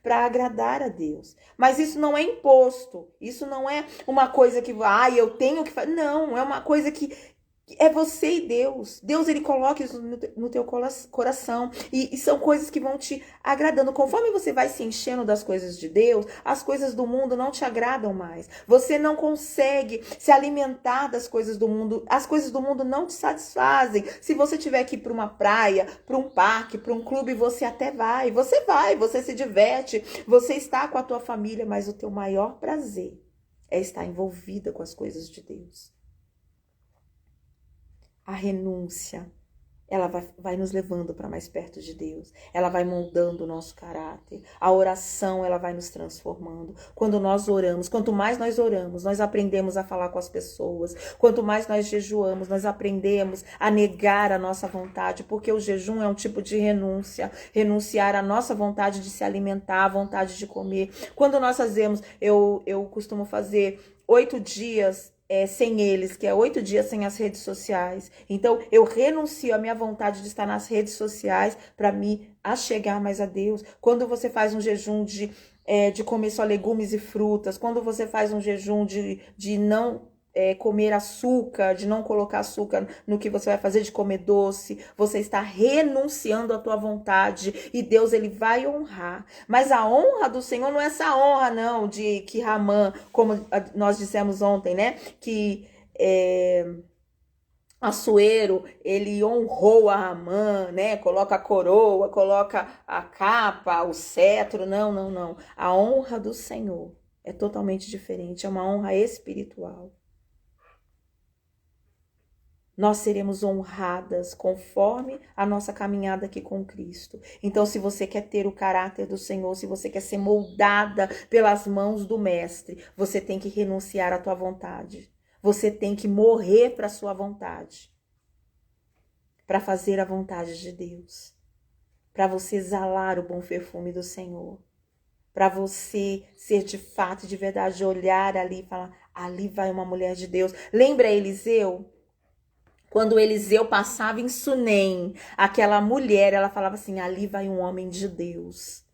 para agradar a Deus. Mas isso não é imposto, isso não é uma coisa que, eu tenho que fazer. Não, é uma coisa que é você e Deus. Deus, ele coloca isso no teu coração. E são coisas que vão te agradando. Conforme você vai se enchendo das coisas de Deus, as coisas do mundo não te agradam mais. Você não consegue se alimentar das coisas do mundo. As coisas do mundo não te satisfazem. Se você tiver que ir para uma praia, para um parque, para um clube, você até vai. Você se diverte. Você está com a tua família, mas o teu maior prazer é estar envolvida com as coisas de Deus. A renúncia, ela vai nos levando para mais perto de Deus. Ela vai moldando o nosso caráter. A oração, ela vai nos transformando. Quando nós oramos, quanto mais nós oramos, nós aprendemos a falar com as pessoas. Quanto mais nós jejuamos, nós aprendemos a negar a nossa vontade, porque o jejum é um tipo de renúncia. Renunciar à nossa vontade de se alimentar, a vontade de comer. Quando nós fazemos, eu costumo fazer 8 dias sem eles, que é 8 dias sem as redes sociais. Então, eu renuncio à minha vontade de estar nas redes sociais para me achegar mais a Deus. Quando você faz um jejum de comer só legumes e frutas, quando você faz um jejum de não comer açúcar, de não colocar açúcar no que você vai fazer, de comer doce, você está renunciando à tua vontade e Deus, ele vai honrar. Mas a honra do Senhor não é essa honra, não, de que Ramã, como nós dissemos ontem, né, que Assuero, ele honrou a Ramã, né, coloca a coroa, coloca a capa, o cetro, não. A honra do Senhor é totalmente diferente, é uma honra espiritual. Nós seremos honradas conforme a nossa caminhada aqui com Cristo. Então, se você quer ter o caráter do Senhor, se você quer ser moldada pelas mãos do Mestre, você tem que renunciar à tua vontade. Você tem que morrer para a sua vontade. Para fazer a vontade de Deus. Para você exalar o bom perfume do Senhor. Para você ser de fato, de verdade, olhar ali e falar, ali vai uma mulher de Deus. Lembra Eliseu? Quando Eliseu passava em Sunem, aquela mulher, ela falava assim, ali vai um homem de Deus.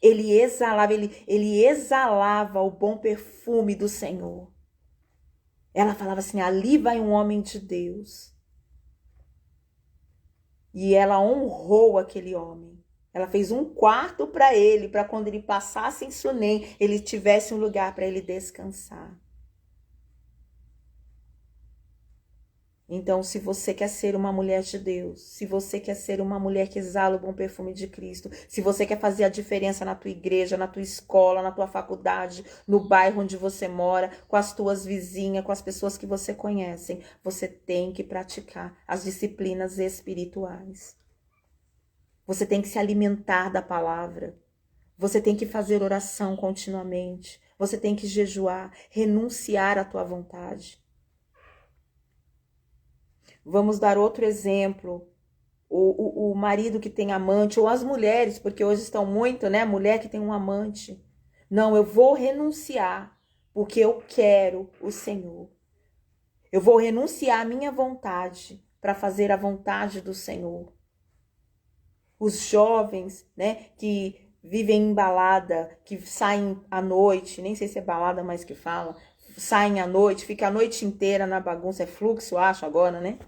Ele exalava o bom perfume do Senhor. Ela falava assim, ali vai um homem de Deus. E ela honrou aquele homem. Ela fez um quarto para ele, para quando ele passasse em Sunem, ele tivesse um lugar para ele descansar. Então, se você quer ser uma mulher de Deus, se você quer ser uma mulher que exala o bom perfume de Cristo, se você quer fazer a diferença na tua igreja, na tua escola, na tua faculdade, no bairro onde você mora, com as tuas vizinhas, com as pessoas que você conhece, você tem que praticar as disciplinas espirituais. Você tem que se alimentar da palavra. Você tem que fazer oração continuamente. Você tem que jejuar, renunciar à tua vontade. Vamos dar outro exemplo, o marido que tem amante, ou as mulheres, porque hoje estão muito, né, mulher que tem um amante. Não, eu vou renunciar, porque eu quero o Senhor. Eu vou renunciar à minha vontade, para fazer a vontade do Senhor. Os jovens, né, que vivem em balada, que saem à noite, nem sei se é balada mais que fala, saem à noite, fica a noite inteira na bagunça, é fluxo, acho agora, né?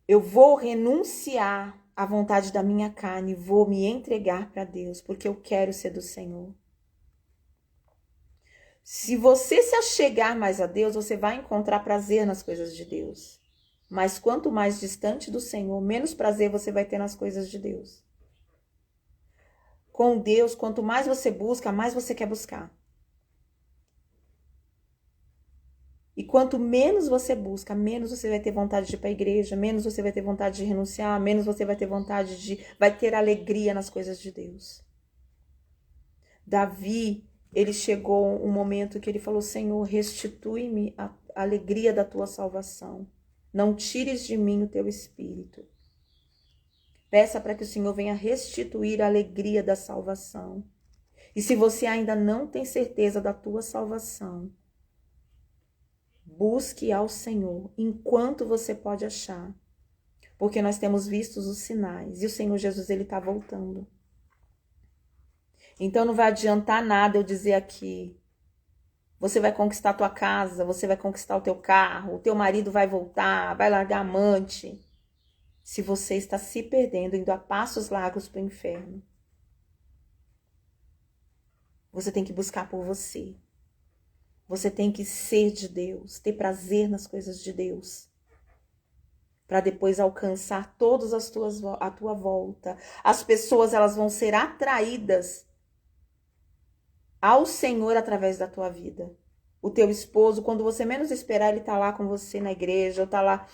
Eu vou renunciar à vontade da minha carne, vou me entregar para Deus, porque eu quero ser do Senhor. Se você se achegar mais a Deus, você vai encontrar prazer nas coisas de Deus. Mas quanto mais distante do Senhor, menos prazer você vai ter nas coisas de Deus. Com Deus, quanto mais você busca, mais você quer buscar. E quanto menos você busca, menos você vai ter vontade de ir para a igreja, menos você vai ter vontade de renunciar, menos você vai ter vai ter alegria nas coisas de Deus. Davi, ele chegou um momento que ele falou, Senhor, restitui-me a alegria da tua salvação. Não tires de mim o teu espírito. Peça para que o Senhor venha restituir a alegria da salvação. E se você ainda não tem certeza da tua salvação, busque ao Senhor enquanto você pode achar. Porque nós temos visto os sinais e o Senhor Jesus, ele está voltando. Então não vai adiantar nada eu dizer aqui, você vai conquistar a tua casa, você vai conquistar o teu carro, o teu marido vai voltar, vai largar amante, se você está se perdendo, indo a passos largos para o inferno. Você tem que buscar por você. Você tem que ser de Deus, ter prazer nas coisas de Deus, para depois alcançar todas a tua volta. As pessoas, elas vão ser atraídas ao Senhor através da tua vida. O teu esposo, quando você menos esperar, ele está lá com você na igreja, ou está lá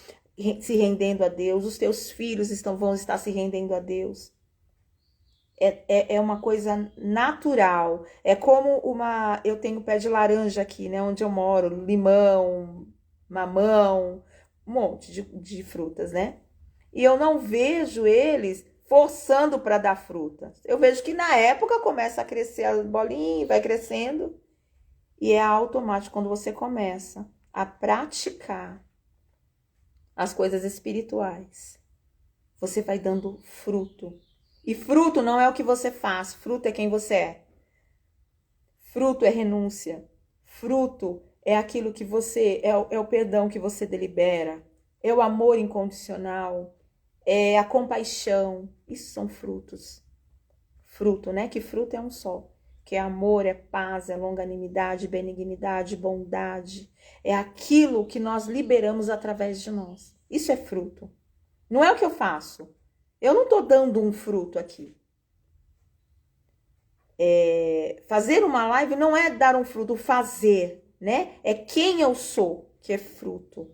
se rendendo a Deus. Os teus filhos vão estar se rendendo a Deus. É uma coisa natural. É como eu tenho pé de laranja aqui, né? Onde eu moro, limão, mamão, um monte de frutas, né? E eu não vejo eles forçando para dar fruta. Eu vejo que na época começa a crescer a bolinha, vai crescendo. E é automático quando você começa a praticar as coisas espirituais. Você vai dando fruto. E fruto não é o que você faz, fruto é quem você é. Fruto é renúncia. Fruto é aquilo que você, é o perdão que você delibera. É o amor incondicional. É a compaixão. Isso são frutos. Fruto, né? Que fruto é um só. Que é amor, é paz, é longanimidade, benignidade, bondade. É aquilo que nós liberamos através de nós. Isso é fruto. Não é o que eu faço. Eu não estou dando um fruto aqui. Fazer uma live não é dar um fruto, fazer, né? É quem eu sou que é fruto.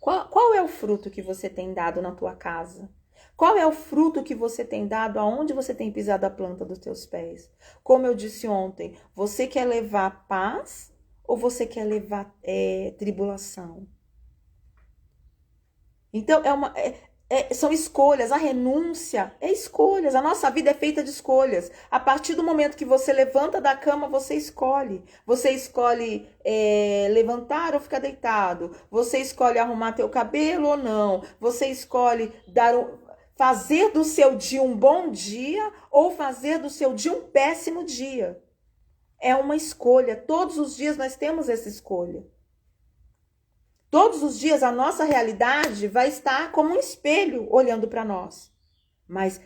Qual é o fruto que você tem dado na tua casa? Qual é o fruto que você tem dado aonde você tem pisado a planta dos teus pés? Como eu disse ontem, você quer levar paz ou você quer levar tribulação? Então, são escolhas, a renúncia é escolhas, a nossa vida é feita de escolhas. A partir do momento que você levanta da cama, você escolhe. Você escolhe levantar ou ficar deitado. Você escolhe arrumar teu cabelo ou não. Você escolhe fazer do seu dia um bom dia ou fazer do seu dia um péssimo dia. É uma escolha, todos os dias nós temos essa escolha. Todos os dias a nossa realidade vai estar como um espelho olhando para nós. Mas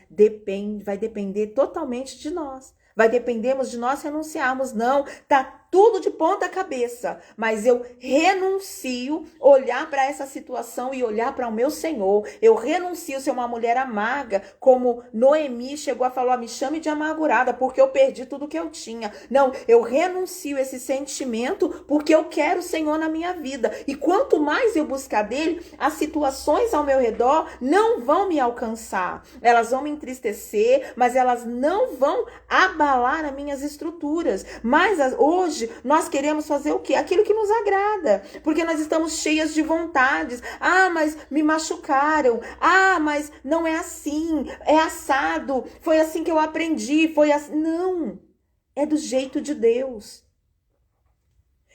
vai depender totalmente de nós. Vai dependermos de nós renunciarmos. Não, tá tudo de ponta cabeça. Mas eu renuncio olhar para essa situação e olhar para o meu Senhor. Eu renuncio ser uma mulher amarga, como Noemi chegou a falar, me chame de amargurada, porque eu perdi tudo que eu tinha. Não, eu renuncio esse sentimento porque eu quero o Senhor na minha vida. E quanto mais eu buscar dele, as situações ao meu redor não vão me alcançar. Elas vão me entristecer, mas elas não vão abalar as minhas estruturas. Mas hoje nós queremos fazer o quê? Aquilo que nos agrada. Porque nós estamos cheias de vontades. Ah, mas me machucaram. Ah, mas não é assim. É assado. Foi assim que eu aprendi. Foi assim. Não. É do jeito de Deus.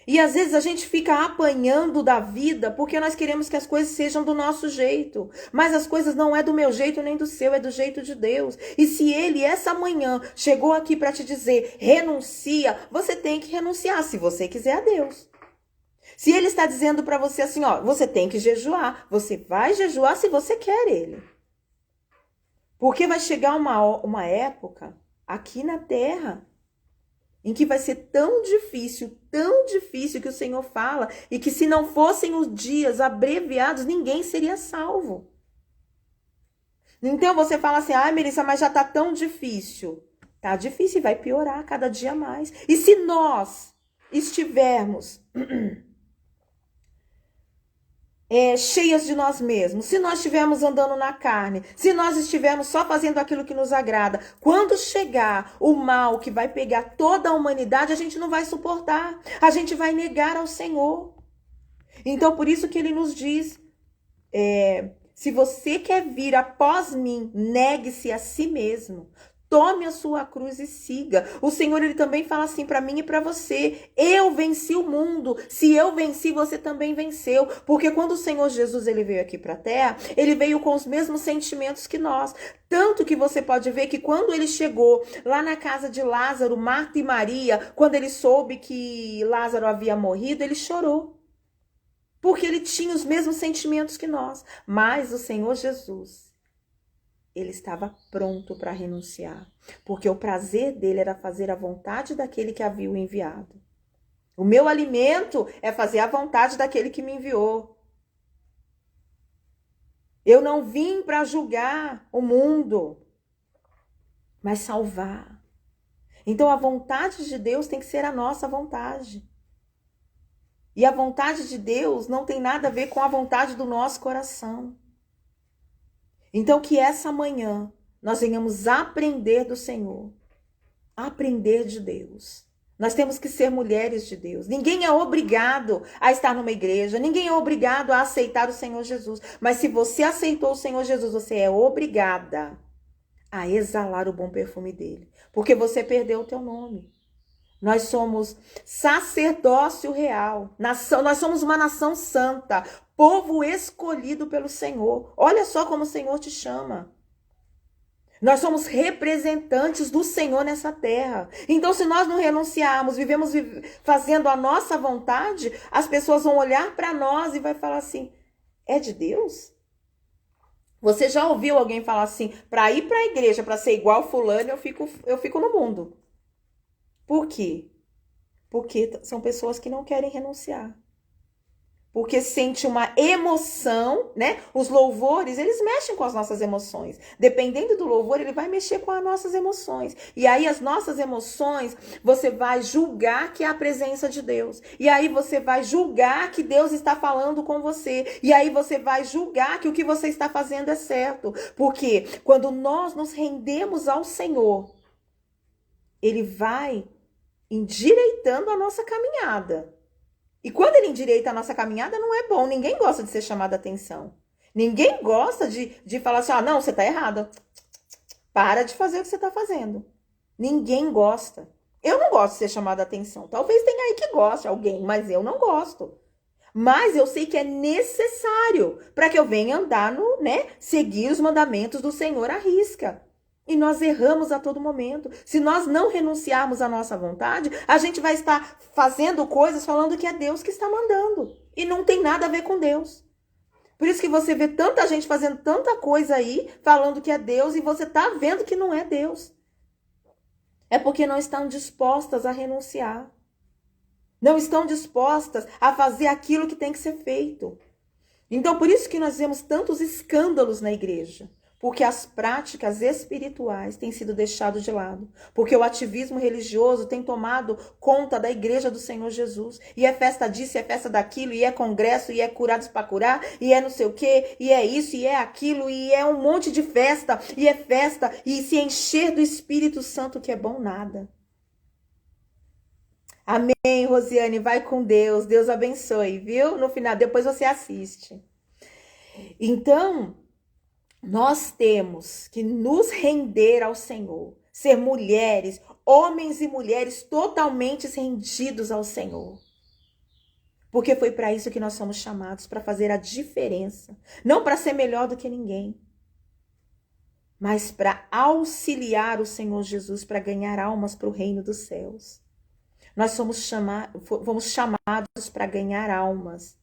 E às vezes a gente fica apanhando da vida porque nós queremos que as coisas sejam do nosso jeito. Mas as coisas não é do meu jeito nem do seu, é do jeito de Deus. E se ele essa manhã chegou aqui para te dizer, renuncia, você tem que renunciar se você quiser a Deus. Se ele está dizendo para você assim, ó, você tem que jejuar, você vai jejuar se você quer ele. Porque vai chegar uma época aqui na terra em que vai ser tão difícil que o Senhor fala, e que se não fossem os dias abreviados, ninguém seria salvo. Então você fala assim, Melissa, mas já tá tão difícil. Tá difícil e vai piorar cada dia mais. E se nós estivermos cheias de nós mesmos, se nós estivermos andando na carne, se nós estivermos só fazendo aquilo que nos agrada, quando chegar o mal que vai pegar toda a humanidade, a gente não vai suportar, a gente vai negar ao Senhor. Então, por isso que ele nos diz, se você quer vir após mim, negue-se a si mesmo, Tome a sua cruz e siga. O Senhor, ele também fala assim para mim e para você: eu venci o mundo. Se eu venci, você também venceu. Porque quando o Senhor Jesus ele veio aqui para a terra, ele veio com os mesmos sentimentos que nós. Tanto que você pode ver que quando ele chegou lá na casa de Lázaro, Marta e Maria, quando ele soube que Lázaro havia morrido, ele chorou. Porque ele tinha os mesmos sentimentos que nós. Mas o Senhor Jesus, ele estava pronto para renunciar, porque o prazer dele era fazer a vontade daquele que havia o enviado. O meu alimento é fazer a vontade daquele que me enviou. Eu não vim para julgar o mundo, mas salvar. Então a vontade de Deus tem que ser a nossa vontade. E a vontade de Deus não tem nada a ver com a vontade do nosso coração. Então, que essa manhã nós venhamos aprender do Senhor, aprender de Deus. Nós temos que ser mulheres de Deus. Ninguém é obrigado a estar numa igreja, ninguém é obrigado a aceitar o Senhor Jesus. Mas se você aceitou o Senhor Jesus, você é obrigada a exalar o bom perfume dele, porque você perdeu o teu nome. Nós somos sacerdócio real, nação, nós somos uma nação santa, povo escolhido pelo Senhor. Olha só como o Senhor te chama. Nós somos representantes do Senhor nessa terra. Então, se nós não renunciarmos, vivemos fazendo a nossa vontade, as pessoas vão olhar para nós e vai falar assim: é de Deus? Você já ouviu alguém falar assim: para ir para a igreja, para ser igual fulano, eu fico no mundo? Por quê? Porque são pessoas que não querem renunciar. Porque sente uma emoção, né? Os louvores, eles mexem com as nossas emoções. Dependendo do louvor, ele vai mexer com as nossas emoções. E aí as nossas emoções, você vai julgar que é a presença de Deus. E aí você vai julgar que Deus está falando com você. E aí você vai julgar que o que você está fazendo é certo. Porque quando nós nos rendemos ao Senhor, ele vai endireitando a nossa caminhada. E quando ele endireita a nossa caminhada, não é bom. Ninguém gosta de ser chamado a atenção. Ninguém gosta de falar assim: não, você está errada. Para de fazer o que você está fazendo. Ninguém gosta. Eu não gosto de ser chamado a atenção. Talvez tenha aí que goste alguém, mas eu não gosto. Mas eu sei que é necessário para que eu venha andar seguir os mandamentos do Senhor à risca. E nós erramos a todo momento. Se nós não renunciarmos à nossa vontade, a gente vai estar fazendo coisas falando que é Deus que está mandando. E não tem nada a ver com Deus. Por isso que você vê tanta gente fazendo tanta coisa aí, falando que é Deus, e você está vendo que não é Deus. É porque não estão dispostas a renunciar. Não estão dispostas a fazer aquilo que tem que ser feito. Então, por isso que nós vemos tantos escândalos na igreja. Porque as práticas espirituais têm sido deixadas de lado. Porque o ativismo religioso tem tomado conta da igreja do Senhor Jesus. E é festa disso, e é festa daquilo, e é congresso, e é curados para curar, e é não sei o quê, e é isso, e é aquilo, e é um monte de festa, e se encher do Espírito Santo, que é bom nada. Amém, Rosiane, vai com Deus. Deus abençoe, viu? No final, depois você assiste. Então, nós temos que nos render ao Senhor, ser mulheres, homens e mulheres totalmente rendidos ao Senhor. Porque foi para isso que nós somos chamados, para fazer a diferença. Não para ser melhor do que ninguém, mas para auxiliar o Senhor Jesus, para ganhar almas para o reino dos céus. Nós fomos chamados para ganhar almas.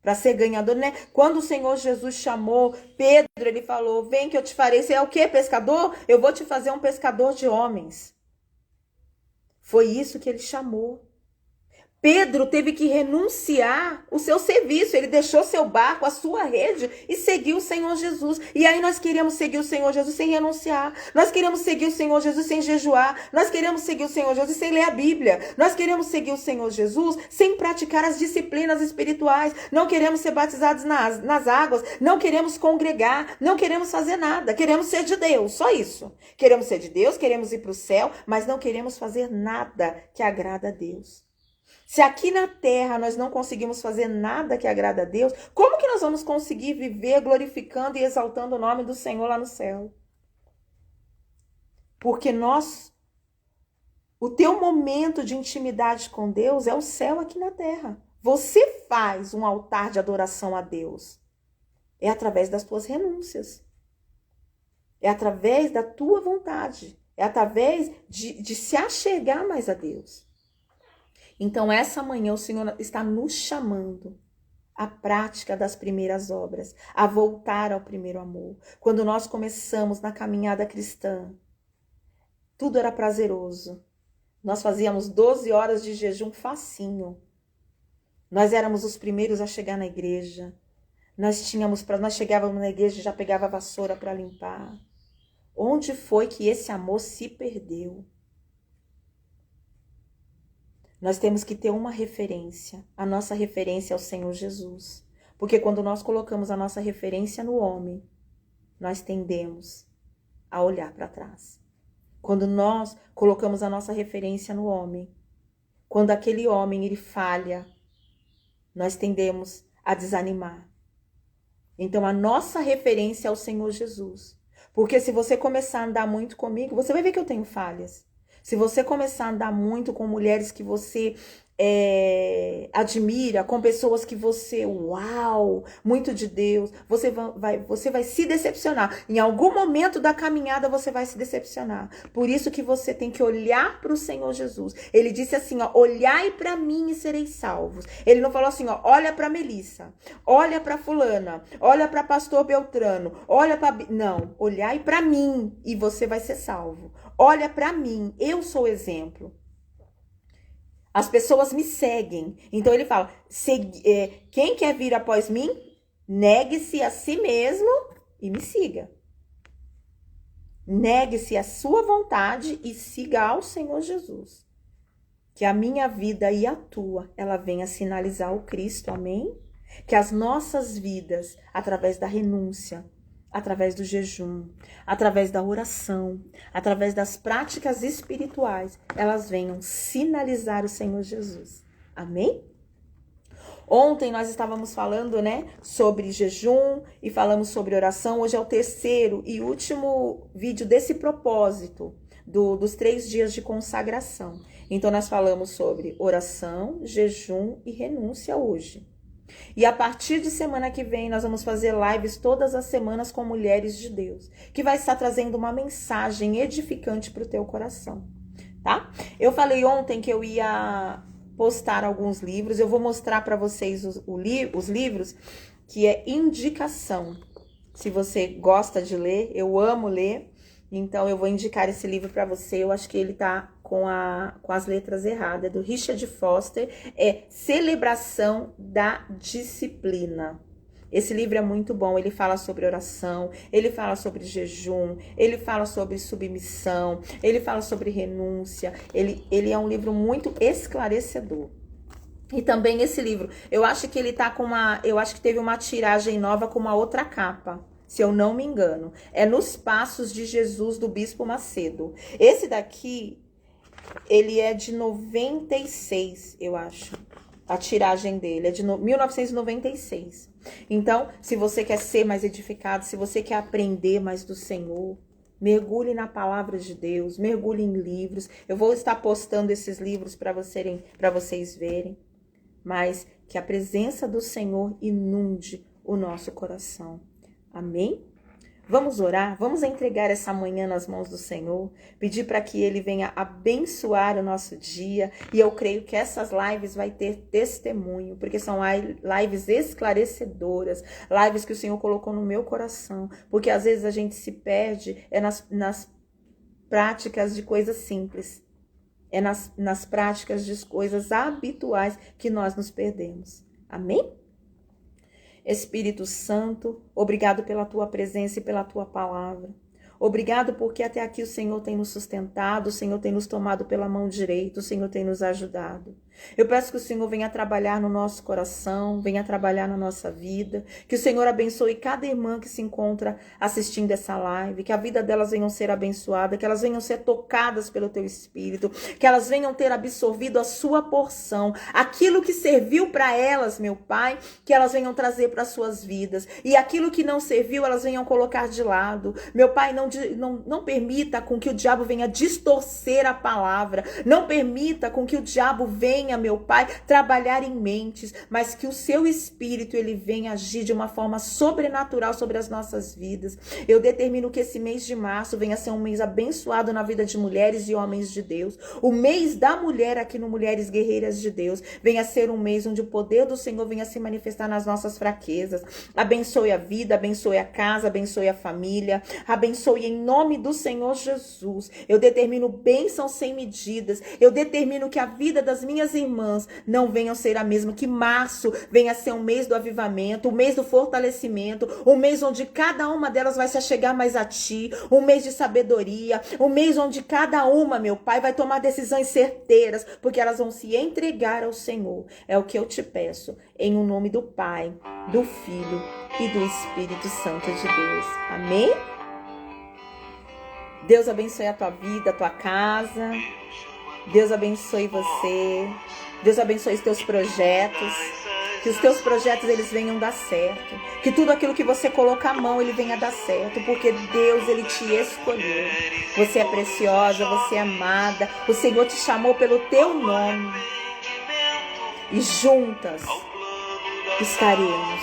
Para ser ganhador, né? Quando o Senhor Jesus chamou Pedro, ele falou: vem que eu te farei. Você é o quê, pescador? Eu vou te fazer um pescador de homens. Foi isso que ele chamou. Pedro teve que renunciar o seu serviço. Ele deixou seu barco, a sua rede, e seguiu o Senhor Jesus. E aí nós queremos seguir o Senhor Jesus sem renunciar. Nós queremos seguir o Senhor Jesus sem jejuar. Nós queremos seguir o Senhor Jesus sem ler a Bíblia. Nós queremos seguir o Senhor Jesus sem praticar as disciplinas espirituais. Não queremos ser batizados nas águas. Não queremos congregar. Não queremos fazer nada. Queremos ser de Deus. Só isso. Queremos ser de Deus, queremos ir para o céu, mas não queremos fazer nada que agrada a Deus. Se aqui na terra nós não conseguimos fazer nada que agrada a Deus, como que nós vamos conseguir viver glorificando e exaltando o nome do Senhor lá no céu? Porque o teu momento de intimidade com Deus é o céu aqui na terra. Você faz um altar de adoração a Deus. É através das tuas renúncias. É através da tua vontade. É através de se achegar mais a Deus. Então, essa manhã o Senhor está nos chamando à prática das primeiras obras, a voltar ao primeiro amor. Quando nós começamos na caminhada cristã, tudo era prazeroso. Nós fazíamos 12 horas de jejum facinho. Nós éramos os primeiros a chegar na igreja. Nós chegávamos na igreja e já pegava a vassoura para limpar. Onde foi que esse amor se perdeu? Nós temos que ter uma referência. A nossa referência é o Senhor Jesus. Porque quando nós colocamos a nossa referência no homem, nós tendemos a olhar para trás. Quando nós colocamos a nossa referência no homem, quando aquele homem ele falha, nós tendemos a desanimar. Então a nossa referência é o Senhor Jesus. Porque se você começar a andar muito comigo, você vai ver que eu tenho falhas. Se você começar a andar muito com mulheres que você admira, com pessoas que você, uau, muito de Deus, você vai se decepcionar. Em algum momento da caminhada você vai se decepcionar. Por isso que você tem que olhar para o Senhor Jesus. Ele disse assim, ó, olhai para mim e sereis salvos. Ele não falou assim, ó, olha para Melissa, olha para fulana, olha para pastor Beltrano, olha para... Não, olhai para mim e você vai ser salvo. Olha para mim, eu sou exemplo. As pessoas me seguem. Então ele fala, quem quer vir após mim, negue-se a si mesmo e me siga. Negue-se a sua vontade e siga ao Senhor Jesus. Que a minha vida e a tua, ela venha sinalizar o Cristo, amém? Que as nossas vidas, através da renúncia, através do jejum, através da oração, através das práticas espirituais, elas venham sinalizar o Senhor Jesus. Amém? Ontem nós estávamos falando, né, sobre jejum e falamos sobre oração. Hoje é o terceiro e último vídeo desse propósito dos 3 dias de consagração. Então nós falamos sobre oração, jejum e renúncia hoje. E a partir de semana que vem, nós vamos fazer lives todas as semanas com mulheres de Deus, que vai estar trazendo uma mensagem edificante para o teu coração, tá? Eu falei ontem que eu ia postar alguns livros, eu vou mostrar para vocês os livros, que é indicação. Se você gosta de ler, eu amo ler, então eu vou indicar esse livro para você. Eu acho que ele tá com as letras erradas, do Richard Foster, é Celebração da Disciplina. Esse livro é muito bom, ele fala sobre oração, ele fala sobre jejum, ele fala sobre submissão, ele fala sobre renúncia, ele é um livro muito esclarecedor. E também esse livro, eu acho que ele tá eu acho que teve uma tiragem nova com uma outra capa, se eu não me engano. É Nos Passos de Jesus, do Bispo Macedo. Esse daqui, ele é de 96, eu acho. A tiragem dele é de 1996. Então, se você quer ser mais edificado, se você quer aprender mais do Senhor, mergulhe na palavra de Deus, mergulhe em livros. Eu vou estar postando esses livros para vocês verem. Mas que a presença do Senhor inunde o nosso coração. Amém? Vamos orar, vamos entregar essa manhã nas mãos do Senhor, pedir para que Ele venha abençoar o nosso dia, e eu creio que essas lives vai ter testemunho, porque são lives esclarecedoras, lives que o Senhor colocou no meu coração, porque às vezes a gente se perde nas práticas de coisas simples, nas práticas de coisas habituais que nós nos perdemos. Amém? Espírito Santo, obrigado pela tua presença e pela tua palavra. Obrigado porque até aqui o Senhor tem nos sustentado, o Senhor tem nos tomado pela mão direita, o Senhor tem nos ajudado. Eu peço que o Senhor venha trabalhar no nosso coração, venha trabalhar na nossa vida, que o Senhor abençoe cada irmã que se encontra assistindo essa live, que a vida delas venha ser abençoada, que elas venham ser tocadas pelo Teu Espírito, que elas venham ter absorvido a sua porção, aquilo que serviu para elas, meu Pai, que elas venham trazer para suas vidas, e aquilo que não serviu, elas venham colocar de lado. Meu Pai, não permita com que o diabo venha distorcer a palavra, não permita com que o diabo venha, meu Pai, trabalhar em mentes, mas que o Seu Espírito, ele venha agir de uma forma sobrenatural sobre as nossas vidas. Eu determino que esse mês de março venha ser um mês abençoado na vida de mulheres e homens de Deus. O mês da mulher aqui no Mulheres Guerreiras de Deus venha ser um mês onde o poder do Senhor venha se manifestar nas nossas fraquezas. Abençoe a vida, abençoe a casa, abençoe a família, abençoe em nome do Senhor Jesus. Eu determino bênçãos sem medidas. Eu determino que a vida das minhas irmãs não venham ser a mesma, que março venha ser um mês do avivamento, um mês do fortalecimento, um mês onde cada uma delas vai se achegar mais a Ti, um mês de sabedoria, um mês onde cada uma, meu Pai, vai tomar decisões certeiras, porque elas vão se entregar ao Senhor. É o que eu te peço, em o nome do Pai, do Filho e do Espírito Santo de Deus. Amém? Deus abençoe a tua vida, a tua casa. Deus abençoe você. Deus abençoe os teus projetos. Que os teus projetos, eles venham dar certo. Que tudo aquilo que você colocar a mão, ele venha dar certo. Porque Deus, ele te escolheu. Você é preciosa, você é amada. O Senhor te chamou pelo teu nome. E juntas estaremos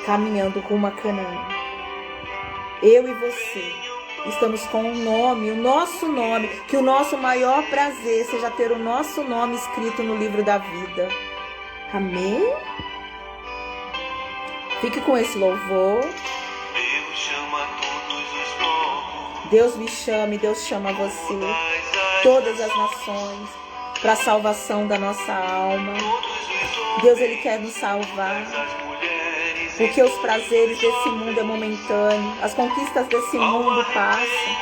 caminhando com uma Canaã. Eu e você. Estamos com um nome, o nosso nome, que o nosso maior prazer seja ter o nosso nome escrito no livro da vida. Amém? Fique com esse louvor. Deus me chama e Deus chama você, todas as nações, para a salvação da nossa alma. Deus, ele quer nos salvar. Porque os prazeres desse mundo é momentâneo, as conquistas desse mundo passam.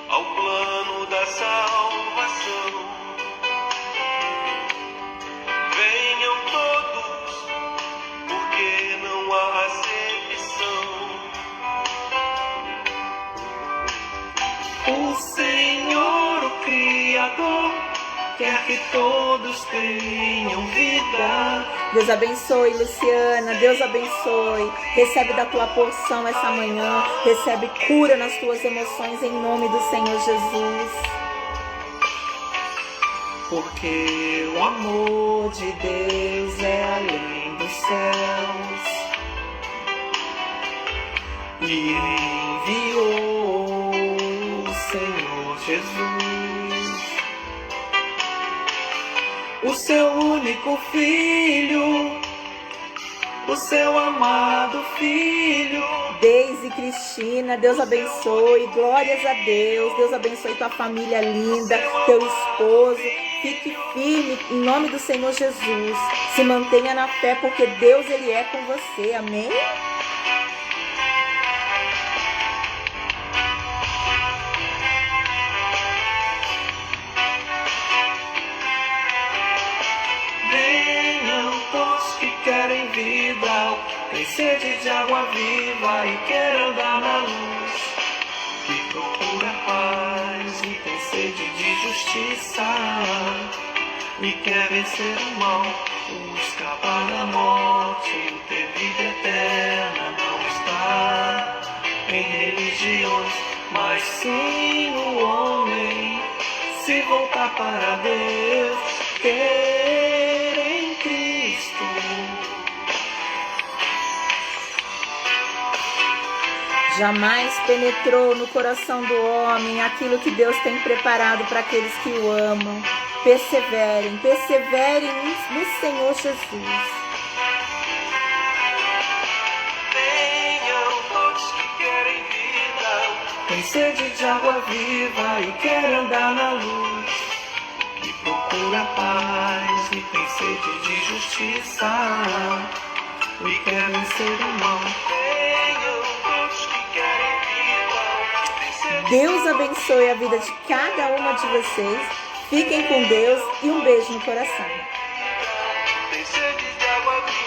Ao plano da salvação, venham todos, porque não há acepção. O Senhor, o Criador, quer que todos tenham vida. Deus abençoe, Luciana. Deus abençoe. Recebe da tua porção essa manhã. Recebe cura nas tuas emoções em nome do Senhor Jesus. Porque o amor de Deus é além dos céus. E enviou o Senhor Jesus, o seu único filho, o seu amado filho. Deise Cristina, Deus abençoe, glórias a Deus. Deus abençoe tua família linda, teu esposo. Fique firme em nome do Senhor Jesus. Se mantenha na fé, porque Deus, ele é com você. Amém? Querem vida, tem sede de água viva e quer andar na luz, que procura paz e tem sede de justiça e quer vencer o mal, escapar da morte, ter vida eterna. Não está em religiões, mas sim o homem se voltar para Deus, ter em Cristo. Jamais penetrou no coração do homem aquilo que Deus tem preparado para aqueles que o amam. Perseverem no Senhor Jesus. Venham todos que querem vida, tem sede de água viva e quer andar na luz, que procura paz e tem sede de justiça e quer vencer o mal. Deus abençoe a vida de cada uma de vocês. Fiquem com Deus e um beijo no coração.